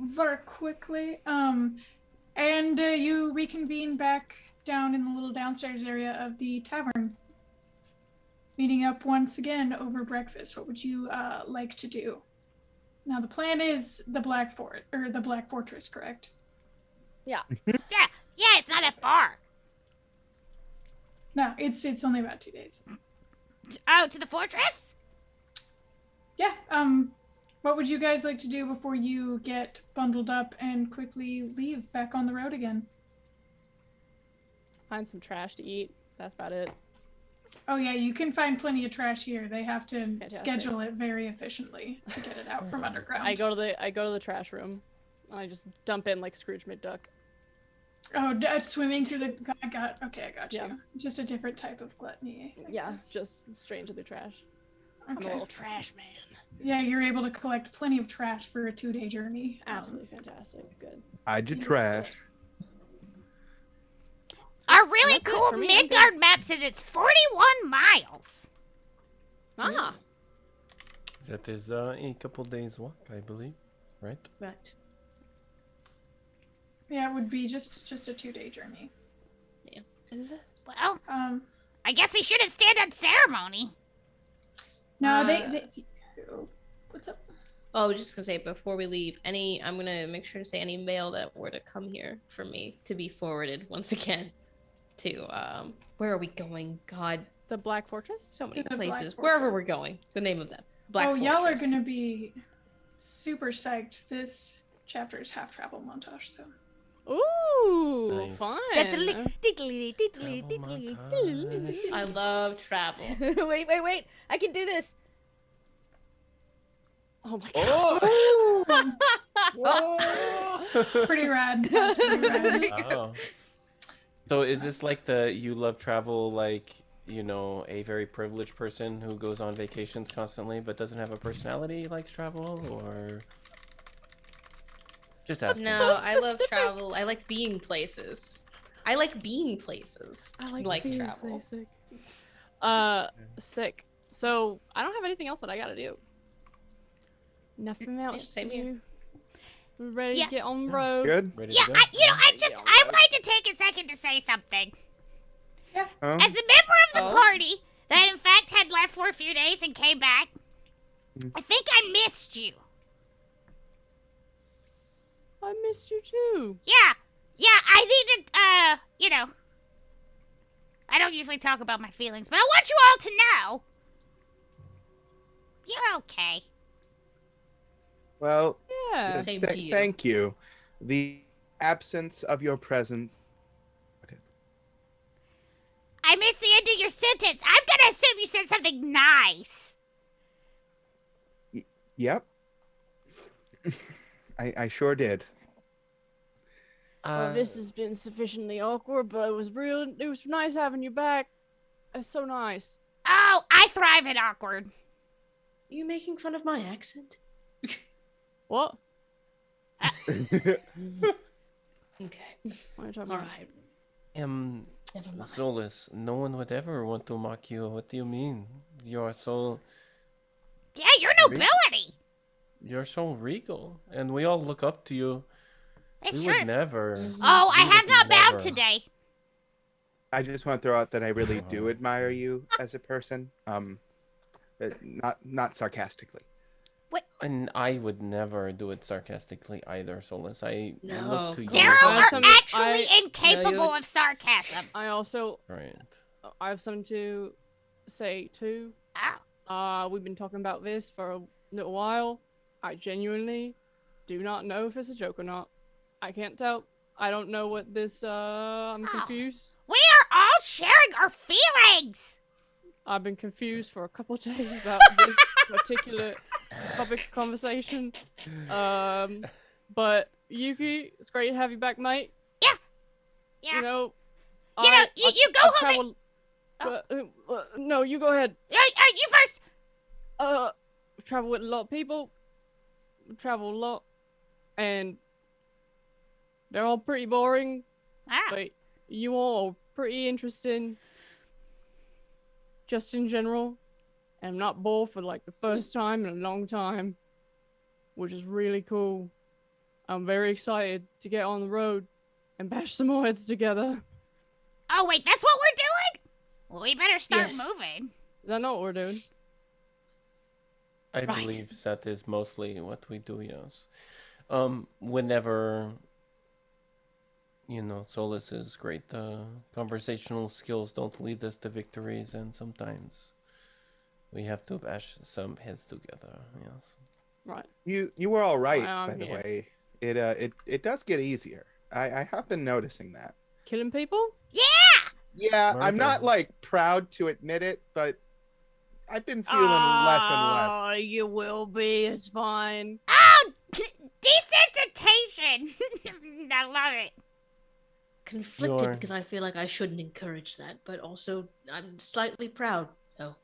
very quickly. And you reconvene back down in the little downstairs area of the tavern. Meeting up once again over breakfast. What would you like to do? Now the plan is the Black Fort or the Black Fortress, correct? Yeah, it's not that far. No, it's only about 2 days. Oh, to the fortress? Yeah. What would you guys like to do before you get bundled up and quickly leave back on the road again? Find some trash to eat. That's about it. Oh yeah, you can find plenty of trash here. They have to Fantastic. schedule it very efficiently to get it out from underground. I go to the trash room. And I just dump in like Scrooge McDuck. Oh, swimming through the. I got Yeah. you. Just a different type of gluttony. I Yeah, guess. just straight into the trash. I'm a Okay. little trash man. Yeah, you're able to collect plenty of trash for a 2-day journey. Absolutely fantastic. Good. Hide your trash. Our really That's it cool for me, I'm good. Midgard map says it's 41 miles. Ah. That is a couple days walk, I believe, right? Right. Yeah, it would be just a 2-day journey. Well, Um, I guess we shouldn't stand on ceremony. no, Uh, they what's up? Oh, I was just gonna say before we leave, I'm gonna make sure to say any mail that were to come here for me to be forwarded once again to where are we going? God, The Black Fortress? so many The Black places. Wherever Fortress. we're going, the name of them. Black Oh, y'all are Fortress. gonna be super psyched. This chapter is half travel montage, so. Ooh, Nice. fun. Diddly, diddly, diddly, Travel diddly. montage. I love travel. Wait. I can do this. Oh my god. Oh! Pretty rad. That's pretty rad. Wow. So is this like the you love travel, like, you know, a very privileged person who goes on vacations constantly but doesn't have a personality, likes travel, or just ask? No, So I love specific. travel. I like being places. I like being places. I like being travel. Sick. Sick. So I don't have anything else that I gotta do. Nothing else same to here. do. We're ready Yeah. to get on the road. Good. Ready Yeah, to go? I would like to take a second to say something. Oh, As a member of the Oh. party that in fact had left for a few days and came back, I think I missed you. I missed you too. Yeah, I needed, I don't usually talk about my feelings, but I want you all to know you're okay. well, Yeah. Same to you. thank you. The absence of your presence. I missed the end of your sentence. I'm gonna assume you said something nice. Yep. I sure did. Well, this has been sufficiently awkward, but it was nice having you back. It's so nice. Oh, I thrive in awkward. Are you making fun of my accent? What? Okay. What are you talking All about? right. Never mind. Solus, no one would ever want to mock you. What do you mean? You're so Yeah, your nobility. regal, and we all look up to you. It's we true. would never. Mhm. Oh, I we have would not bowed never. today. I just want to throw out that I really do admire you as a person. Not sarcastically. And I would never do it sarcastically either, Solus. I No. look to you. Daryl I have are some- actually I- incapable No, of sarcasm. I also Right. I have something to say too. Oh, We've been talking about this for a little while. I genuinely do not know if it's a joke or not. I can't tell. I don't know what this. I'm Oh. confused. we are all sharing our feelings. I've been confused for a couple days about this particular topic of conversation. But Yuki, it's great to have you back, mate. Yeah. You know, You go I've home. traveled- no, you go ahead. You first. I've traveled with a lot of people. Travel a lot, and they're all pretty boring. Ah, But you all are pretty interesting, just in general. And I'm not bored for like the first time in a long time, which is really cool. I'm very excited to get on the road and bash some more heads together. oh wait, that's what we're doing. Well, we better start Yes. moving. Is that not what we're doing? I Right. believe that is mostly what we do, yes. Whenever, Solus's great conversational skills don't lead us to victories, and sometimes we have to bash some heads together, yes. Right. You were all right, Well, I'm by the here. way. It does get easier. I have been noticing that. Killing people? Yeah, I'm not Murder. like proud to admit it, but I've been feeling less and Oh, less. you will be. It's fine. Oh, desensitization. I love it. Conflicted You're- because I feel like I shouldn't encourage that, but also I'm slightly proud. So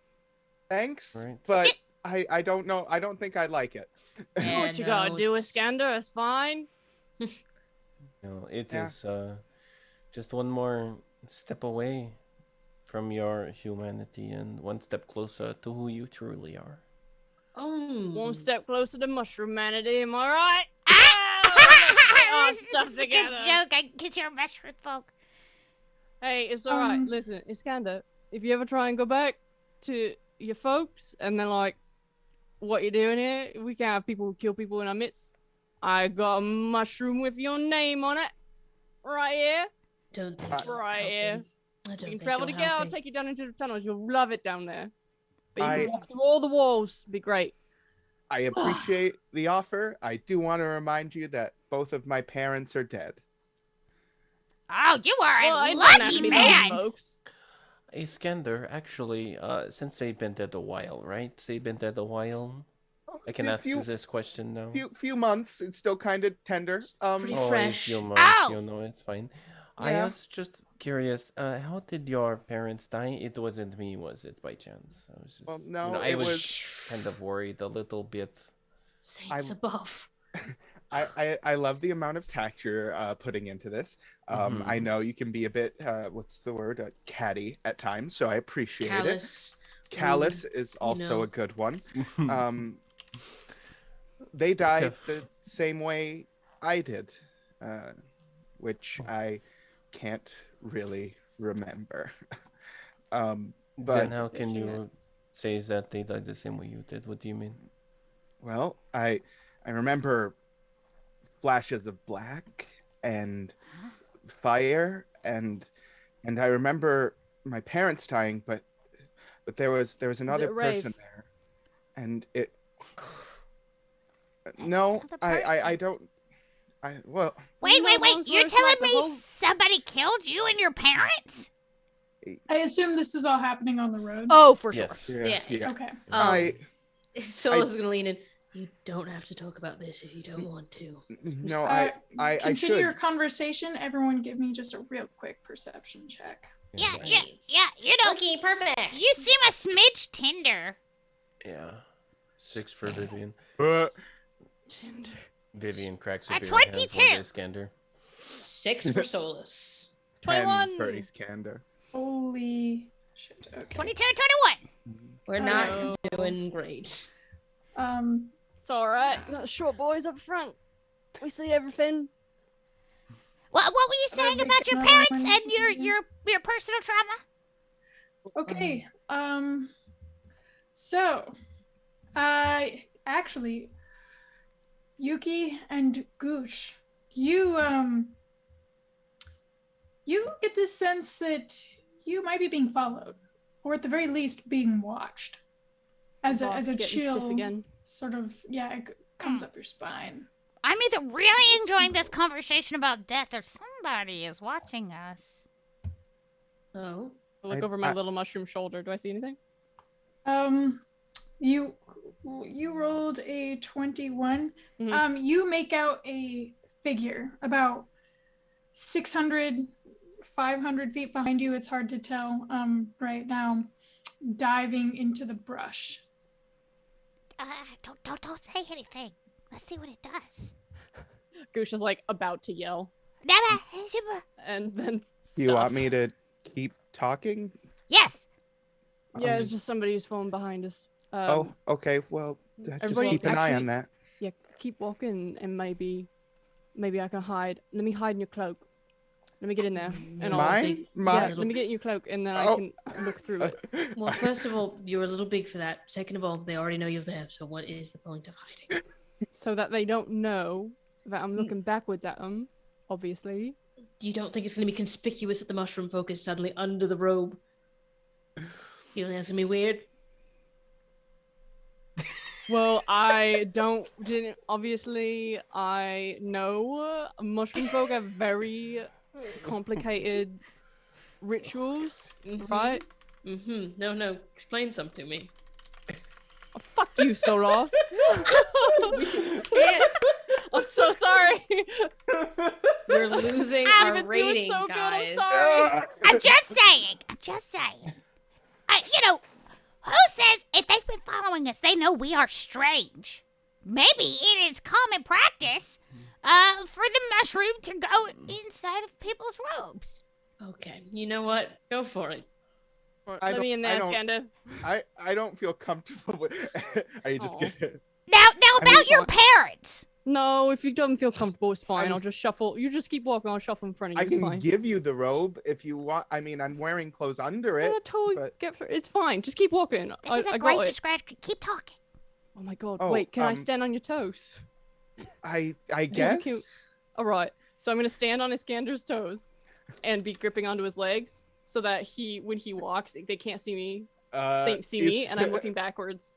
Thanks, Right. but I don't know. I don't think I like it. Yeah, What you gotta no, do, it's- Iskander? It's fine. It Yeah. is just one more step away from your humanity and one step closer to who you truly are. One step closer to mushroom manity, am I right? This stuff is a good together. joke. Because you're a mushroom folk. Hey, it's alright. Um, Listen, Iskander, if you ever try and go back to your folks and then like what you're doing here, we can have people who kill people in our midst. I got a mushroom with your name on it. Right here. Don't think Right you're here. helping. I don't We can think travel you're together, I'll helping. take you down into the tunnels. You'll love it down there. But you I- can walk through all the walls. Be great. I appreciate the offer. I do want to remind you that both of my parents are dead. Oh, you are Well, a I don't have to lucky be man. those folks. Iskander, actually, since they've been dead a while, right? They've been dead a while. I can A ask few- you this question now. Few months. It's still kind of tender. pretty Oh, fresh. a few months, Ow! it's fine. I Yeah. was just curious, how did your parents die? It wasn't me, was it, by chance? I was just, Well, no, I it was was- kind of worried a little bit. Saints above. I love the amount of tact you're putting into this. I Mhm. know you can be a bit what's the word, catty at times, so I appreciate it. Callous. Callous is also know. a good one. They died Tough. the same way I did, which I can't really remember. Then But how can Isn't you say that they died the same way you did? What do you mean? well, I remember flashes of black and fire and I remember my parents dying, but there was another a rave? person there, and it. No, Another I person? don't. Well, Wait, No, wait. Mom's You're words telling like the me whole- somebody killed you and your parents? I assume this is all happening on the road. Oh, for sure. Yes. Yeah. Okay. Solo's gonna lean in. You don't have to talk about this if you don't want to. No, Uh, I Continue should. your conversation. Everyone, give me just a real quick perception check. Yeah, Right. yeah. You know, Okay, perfect. you seem a smidge tender. Yeah. 6 for Vivian. Vivian cracks A a beer and hands 22. one to Iskander. 6 for Solus. 21. For Iskander. Holy shit. Okay. 22 and 21. We're Hello. not doing great. It's alright. Got the short boys up front. We see everything. What were you saying big about your another parents one. and your personal trauma? Okay. So, actually, Yuki and Goosh, you get this sense that you might be being followed, or at the very least being watched, as Boss a getting stiff chill again. sort of it comes up your spine. I'm either really enjoying this conversation about death or somebody is watching us. Oh. I look I- over my I- little mushroom shoulder. Do I see anything? You rolled a 21. Mhm. You make out a figure about 600, 500 feet behind you. It's hard to tell right now, diving into the brush. Don't say anything. Let's see what it does. Goosh is like about to yell and then Do you want stops. me to keep talking? Yes. Yeah, Um, it's just somebody who's falling behind us. Oh, okay. Well, just everybody keep an eye actually- on that. Yeah, keep walking and maybe I can hide. Let me hide in your cloak. Let me get in there, and I'll Mine? yeah. Mine? Let me get in your cloak, and then I Oh. can look through it. Well, first of all, you're a little big for that. Second of all, they already know you're there, so what is the point of hiding? So that they don't know that I'm looking backwards at them. Obviously. You don't think it's going to be conspicuous that the mushroom folk is suddenly under the robe? You don't think that's going to be weird? Well, obviously, I know mushroom folk have very complicated rituals, right? Mm-hmm. No, explain some to me. Oh, fuck you, Solos. I'm so sorry. You're losing I've our been doing rating, so good, I'm guys. sorry. I'm just saying. Who says if they've been following us, they know we are strange? Maybe it is common practice for the mushroom to go inside of people's robes. Okay, you know what? Go for it. Let me in there, Skander. I don't feel comfortable with. Are you just Aw. kidding? Now about your fine. parents. No, if you don't feel comfortable, it's fine. I'm- I'll just shuffle. You just keep walking. I'll shuffle in front of you. I It's can fine. give you the robe if you want. I mean, I'm wearing clothes under I'm it. gonna totally but- get through. It's fine. Just keep walking. This is a I great got it. description. Keep talking. Oh my god. Oh, Wait, can I stand on your toes? I cute. guess. All right. So I'm gonna stand on Iskander's toes and be gripping onto his legs so that when he walks, they can't see me. They see me, and I'm looking backwards.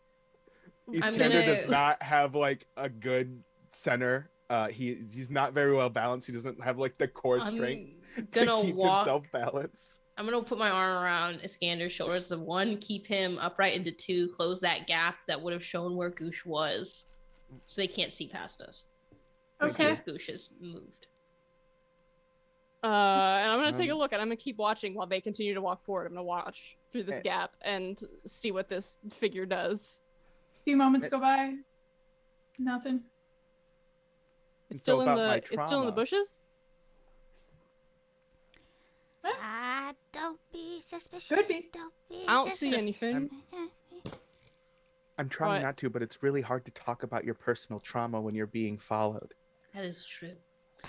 I'm Iskander does gonna- not have like a good center. He's not very well balanced. He doesn't have like the core strength I'm to gonna keep walk. himself balanced. I'm gonna put my arm around Iskander's shoulders. The one, keep him upright, into two, close that gap that would have shown where Goosh was, so they can't see past us. Okay. Goosh has moved. And I'm gonna take a look, and I'm gonna keep watching while they continue to walk forward. I'm gonna watch through this Okay. gap and see what this figure does. A few moments go by. Nothing. It's So still in about my the. It's still in the trauma. bushes. Don't be suspicious. Could be. Don't be I don't see suspicious. anything. I'm trying Right. not to, but it's really hard to talk about your personal trauma when you're being followed. That is true.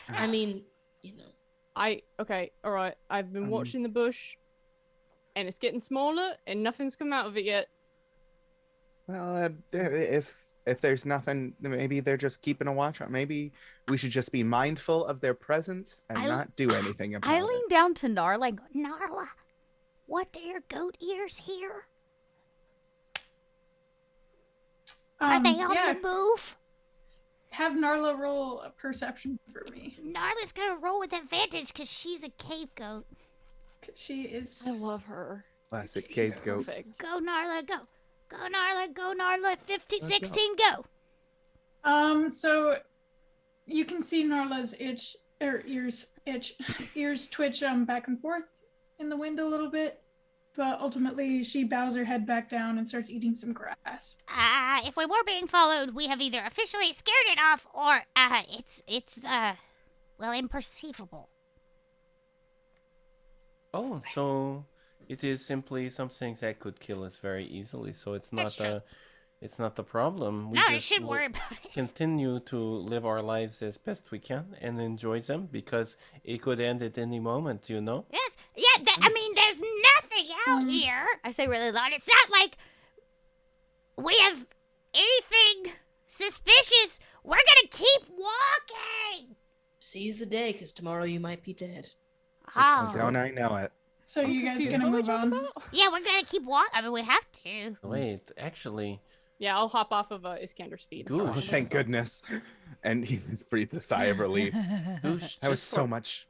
I mean, you know. Okay, all right. I've been Um, watching the bush, and it's getting smaller, and nothing's come out of it yet. Well, if there's nothing, then maybe they're just keeping a watch on. Maybe we should just be mindful of their presence and I- not do anything about I it. lean down to Narla and go, Narla, what do your goat ears hear? Are they on yeah, the move? have Narla roll a perception for me. Narla's gonna roll with advantage because she's a cave goat. 'Cause she is. I love her. Classic She's cave goat. perfect. Go Narla, go. Go Narla, go Narla. 15, Let's go. 16, go. So you can see Narla's ears twitch back and forth in the wind a little bit, but ultimately she bows her head back down and starts eating some grass. If we were being followed, we have either officially scared it off or it's imperceivable. Oh, so it is simply something that could kill us very easily. So it's That's not true. it's not the problem. We No, you just shouldn't will worry about it. continue to live our lives as best we can and enjoy them because it could end at any moment, you know? Yes, yeah, I mean, there's nothing out here. I say really loud. It's not like we have anything suspicious. We're gonna keep walking. Seize the day, because tomorrow you might be dead. Oh, Don't I know it? So you guys are Confused. gonna What are we move talking on. about? yeah, we're gonna keep walking. I mean, we have to. Wait, actually, Yeah, I'll hop off of Iskander's feet. and start Ooh, Oh, walking thank myself. goodness. And he breathed a sigh of relief. Goosh, That was just so for- much.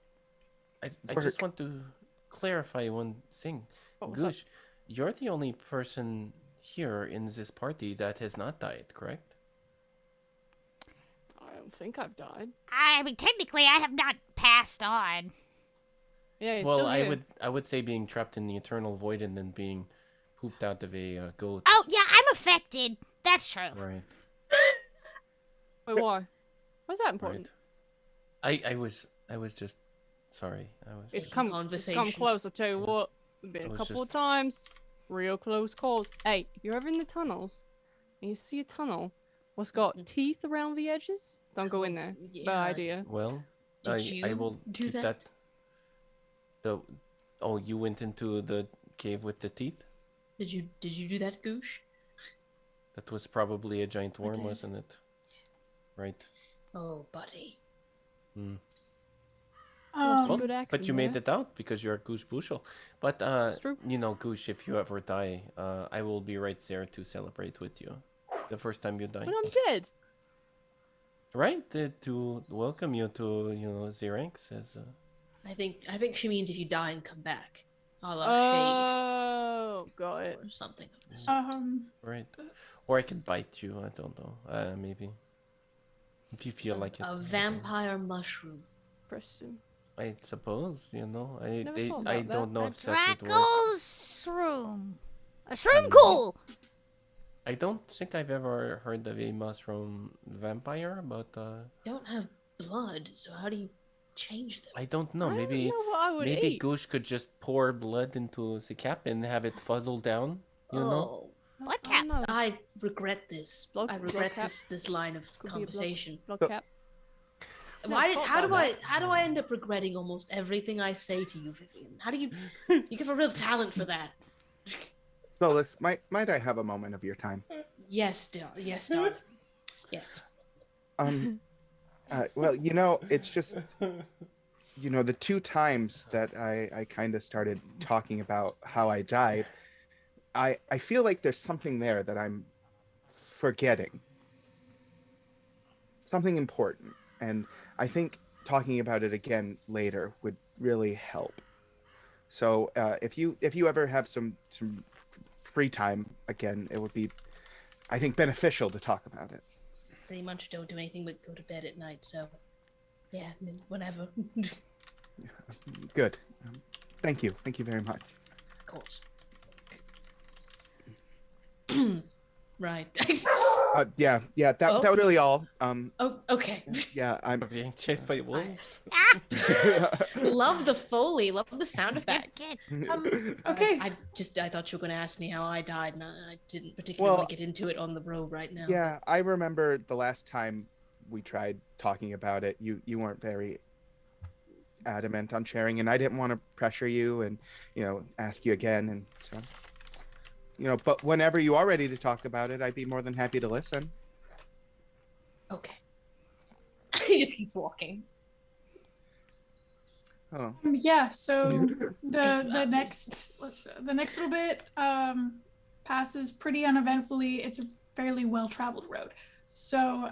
I just want to clarify one thing. What was that? Goosh, you're the only person here in this party that has not died, correct? I don't think I've died. I mean, technically, I have not passed on. Yeah, he's Well, still I here. would say being trapped in the eternal void and then being pooped out of a goat. Oh, yeah, I'm affected. That's true. Right. Wait, why? Why's that important? Right. I was just sorry. I was It's just- come Conversation. close. I'll tell you what. Been I a was couple of just- times. Real close calls. Hey, if you're ever in the tunnels and you see a tunnel what's got teeth around the edges, don't go in there. Bad idea. Well, Did I you will do keep that? that. Oh, you went into the cave with the teeth? Did you do that, Goosh? That was probably a giant I worm, did. wasn't it? Right. Oh, buddy. Hmm. Lost a Um, good But accent you made there. it out because you're Goosh Bushel. But It's true. Goosh, if you ever die, I will be right there to celebrate with you. The first time you die. But I'm dead. Right? To welcome you to, the ranks as I think she means if you die and come back, a la Oh, got Shade it. or something of the sort. right. Or I can bite you, I don't know. Maybe. If you feel like it. A vampire mushroom. Preston. I suppose, I Never thought I about that. don't know A if that would work. Draco's shroom. A shroom ghoul. I don't think I've ever heard of a mushroom vampire, but Don't have blood, so how do you change them? I don't know. I Maybe don't know what I would eat. Goosh could just pour blood into the cap and have it fuzzle down, Oh, What I cap? don't know. I regret this. Blood- I blood regret cap? this line of Could be a conversation. Blood So- cap. Why? thought How about do I end up regretting almost everything I say to you, Vivian? How do you? You have a real talent for that. So might I have a moment of your time? Yes, darling. Yes. Well, it's just, the two times that I kind of started talking about how I died, I feel like there's something there that I'm forgetting. Something important. And I think talking about it again later would really help. So if you ever have some free time again, it would be, I think, beneficial to talk about it. Pretty much don't do anything but go to bed at night. So, yeah, I mean, whenever. Good. Thank you very much. Of course. Right. Yeah, that Oh. was really all. Oh, okay. Yeah, I'm. being chased by wolves. Love the Foley. Love the sound Good, effects. good. Okay. I thought you were going to ask me how I died, and I didn't particularly want to get into it on the road right now. Yeah, I remember the last time we tried talking about it. You weren't very adamant on sharing, and I didn't want to pressure you and ask you again, and so. But whenever you are ready to talk about it, I'd be more than happy to listen. Okay. He just keeps walking. Oh. Yeah, so the next little bit passes pretty uneventfully. It's a fairly well traveled road. So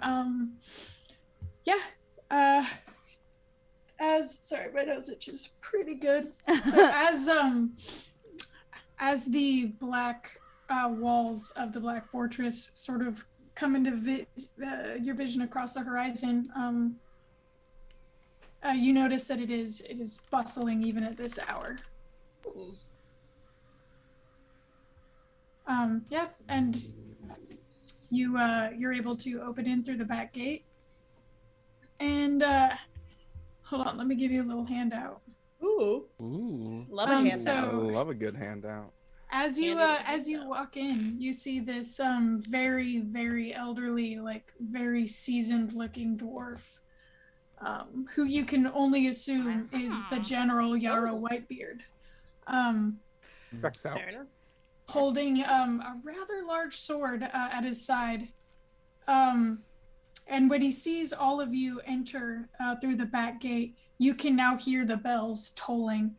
my nose itches pretty good. So as the black walls of the Black Fortress sort of come into your vision across the horizon, you notice that it is bustling even at this hour. And you're able to open in through the back gate. And hold on, let me give you a little handout. Ooh. Ooh. Love a handout. so- I love a good handout. As you Handout. walk in, you see this very, very elderly, like very seasoned looking dwarf, who you can only assume is the General Yarrow Whitebeard, Checks out. Fair enough. holding a rather large sword at his side. And when he sees all of you enter through the back gate, you can now hear the bells tolling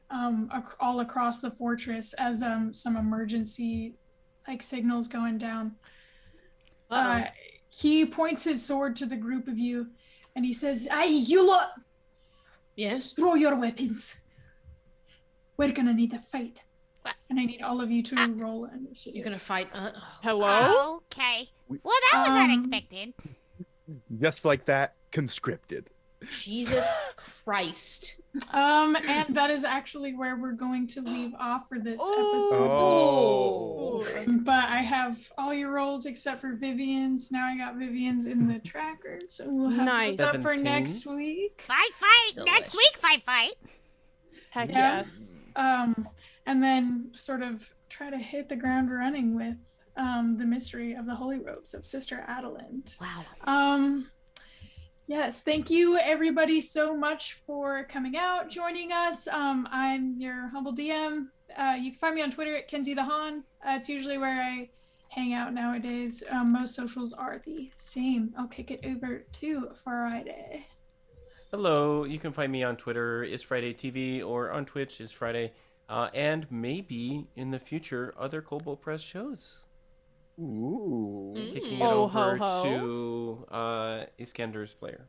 all across the fortress as some emergency signals going down. He points his sword to the group of you and he says, "Hey, you lot, Yes. throw your weapons. We're gonna need to fight." What? And I need all of you to roll initiative. You're gonna fight. Hello? Okay. Well, that was unexpected. Just like that, conscripted. Jesus Christ. And that is actually where we're going to leave off for this episode. Oh. But I have all your rolls except for Vivian's. Now I got Vivian's in the tracker, so we'll have Nice. those up for 17. next week. Fight. Next week, fight. Heck Yeah. yes. And then sort of try to hit the ground running with the mystery of the holy robes of Sister Adeline. Wow. Yes, thank you everybody so much for coming out, joining us. I'm your humble DM. You can find me on Twitter at Kenzie the Han. It's usually where I hang out nowadays. Most socials are the same. I'll kick it over to Friday. Hello, you can find me on Twitter, is Friday TV, or on Twitch, is Friday, and maybe in the future, other Kobold Press shows. Ooh. Kicking it Oh, over ho, ho. to Iskander's player.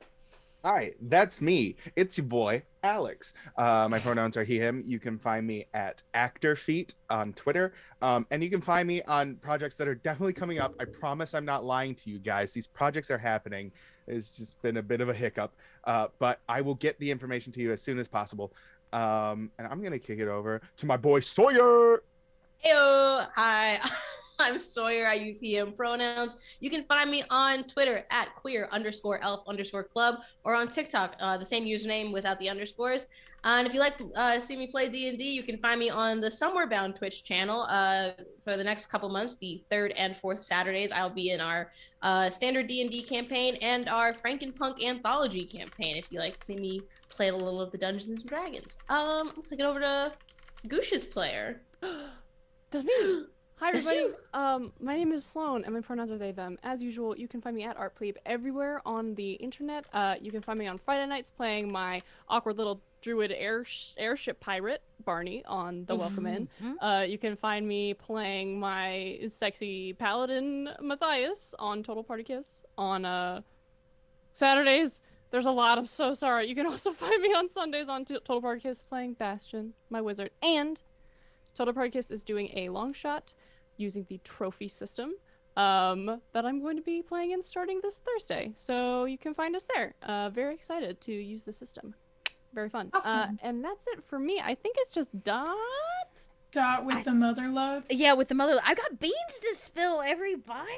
Hi, that's me. It's your boy, Alex. My pronouns are he, him. You can find me at ActorFeet on Twitter. And you can find me on projects that are definitely coming up. I promise I'm not lying to you guys. These projects are happening. It's just been a bit of a hiccup. But I will get the information to you as soon as possible. And I'm going to kick it over to my boy, Sawyer. Heyo, hi. I'm Sawyer. I use he, him pronouns. You can find me on Twitter at queer_elf_club or on TikTok, the same username without the underscores. And if you like to see me play D&D, you can find me on the Somewhere Bound Twitch channel for the next couple months. The 3rd and 4th Saturdays, I'll be in our standard D&D campaign and our Frankenpunk anthology campaign. If you like to see me play a little of the Dungeons and Dragons, I'll take it over to Goosh's player. That's me. Hi, That's everybody. My name is Sloan, and my pronouns are they, them. As usual, you can find me at ArtPlebe everywhere on the internet. You can find me on Friday nights playing my awkward little druid airship pirate, Barney, on The Welcome Inn. You can find me playing my sexy paladin, Matthias, on Total Party Kiss. On Saturdays, there's a lot. I'm so sorry. You can also find me on Sundays on Total Party Kiss playing Bastion, my wizard. And Total Party Kiss is doing a long shot using the trophy system that I'm going to be playing and starting this Thursday. So you can find us there. Very excited to use the system. Very fun. Awesome. And that's it for me. I think it's just Dot. Dot with the mother love. Yeah, with the mother. I've got beans to spill, everybody.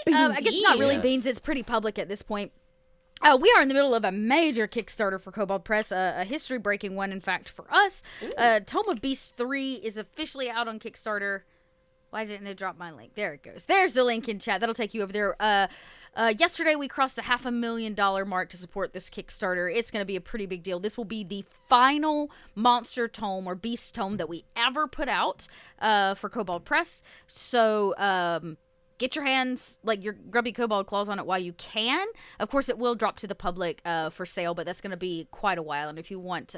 I guess it's not really Yes. beans. It's pretty public at this point. We are in the middle of a major Kickstarter for Kobold Press, a history-breaking one, in fact, for us. Tome of Beast 3 is officially out on Kickstarter. Why didn't it drop my link? There it goes. There's the link in chat. That'll take you over there. Yesterday, we crossed the $500,000 mark to support this Kickstarter. It's going to be a pretty big deal. This will be the final monster tome or beast tome that we ever put out for Kobold Press. So, get your hands, like your grubby kobold claws on it while you can. Of course, it will drop to the public for sale, but that's going to be quite a while. And if you want,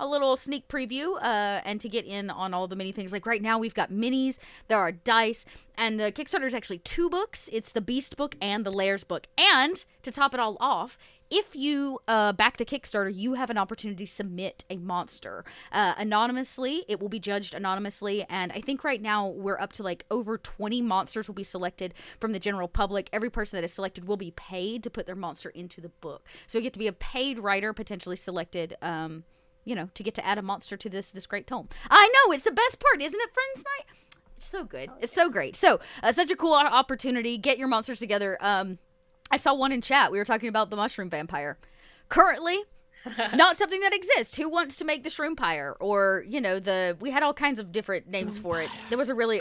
a little sneak preview and to get in on all the mini things, like right now we've got minis, there are dice, and the Kickstarter is actually 2 books. It's the Beast book and the Layers book. And to top it all off, if you back the Kickstarter, you have an opportunity to submit a monster anonymously. It will be judged anonymously, and I think right now we're up to like over 20 monsters will be selected from the general public. Every person that is selected will be paid to put their monster into the book. So you get to be a paid writer, potentially selected, to get to add a monster to this great tome. I know, it's the best part, isn't it, Friends Night? It's so good. It's so great. So, such a cool opportunity. Get your monsters together. I saw one in chat. We were talking about the mushroom vampire. Currently, not something that exists. Who wants to make the shroom-pyre? Or, we had all kinds of different names for it. There was a really,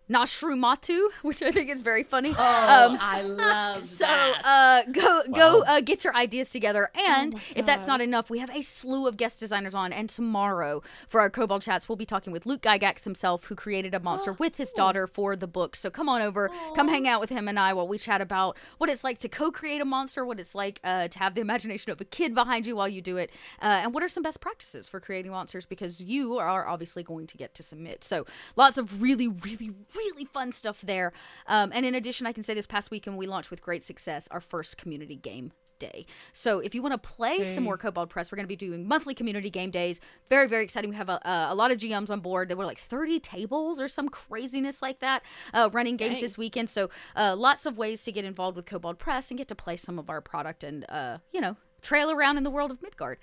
Nashrumatu, which I think is very funny. I love that. Go get your ideas together. And if that's not enough, we have a slew of guest designers on. And tomorrow for our Kobold Chats, we'll be talking with Luke Gygax himself, who created a monster with his daughter for the book. So come on over, come hang out with him and I while we chat about what it's like to co-create a monster, what it's like to have the imagination of a kid behind you while you do it, and what are some best practices for creating monsters, because you are obviously going to get to submit. So lots of really, really, really fun stuff there. And in addition, I can say this past weekend we launched with great success our first community game day. So if you want to play some more Kobold Press, we're going to be doing monthly community game days. Very, very exciting. We have a lot of GMs on board. There were like 30 tables or some craziness like that running games this weekend. So lots of ways to get involved with Kobold Press and get to play some of our product and, trail around in the world of Midgard.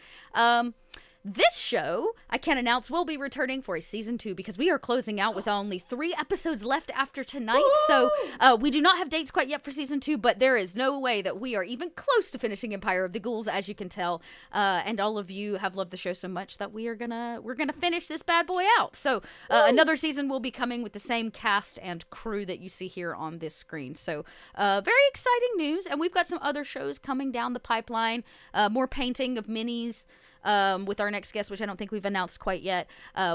This show, I can announce, will be returning for a season 2 because we are closing out with only 3 episodes left after tonight. So we do not have dates quite yet for season 2, but there is no way that we are even close to finishing Empire of the Ghouls, as you can tell. And all of you have loved the show so much that we're gonna finish this bad boy out. So another season will be coming with the same cast and crew that you see here on this screen. So very exciting news, and we've got some other shows coming down the pipeline. More painting of minis. With our next guest, which I don't think we've announced quite yet.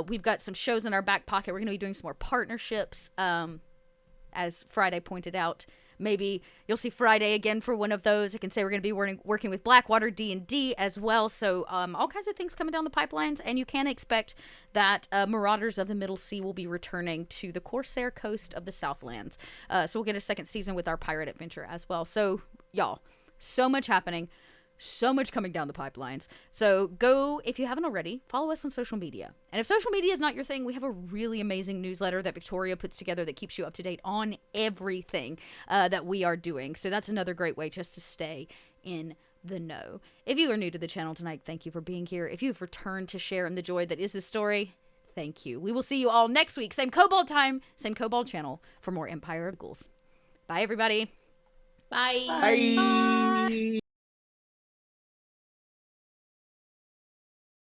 We've got some shows in our back pocket. We're going to be doing some more partnerships, as Friday pointed out. Maybe you'll see Friday again for one of those. I can say we're going to be working with Blackwater D&D as well. So all kinds of things coming down the pipelines, and you can expect that Marauders of the Middle Sea will be returning to the Corsair coast of the Southlands. So we'll get a second season with our pirate adventure as well. So y'all, so much happening. So much coming down the pipelines. So go, if you haven't already, follow us on social media. And if social media is not your thing, we have a really amazing newsletter that Victoria puts together that keeps you up to date on everything that we are doing. So that's another great way just to stay in the know. If you are new to the channel tonight, thank you for being here. If you've returned to share in the joy that is this story, thank you. We will see you all next week. Same Kobold time, same Kobold channel for more Empire of Ghouls. Bye, everybody. Bye. Bye.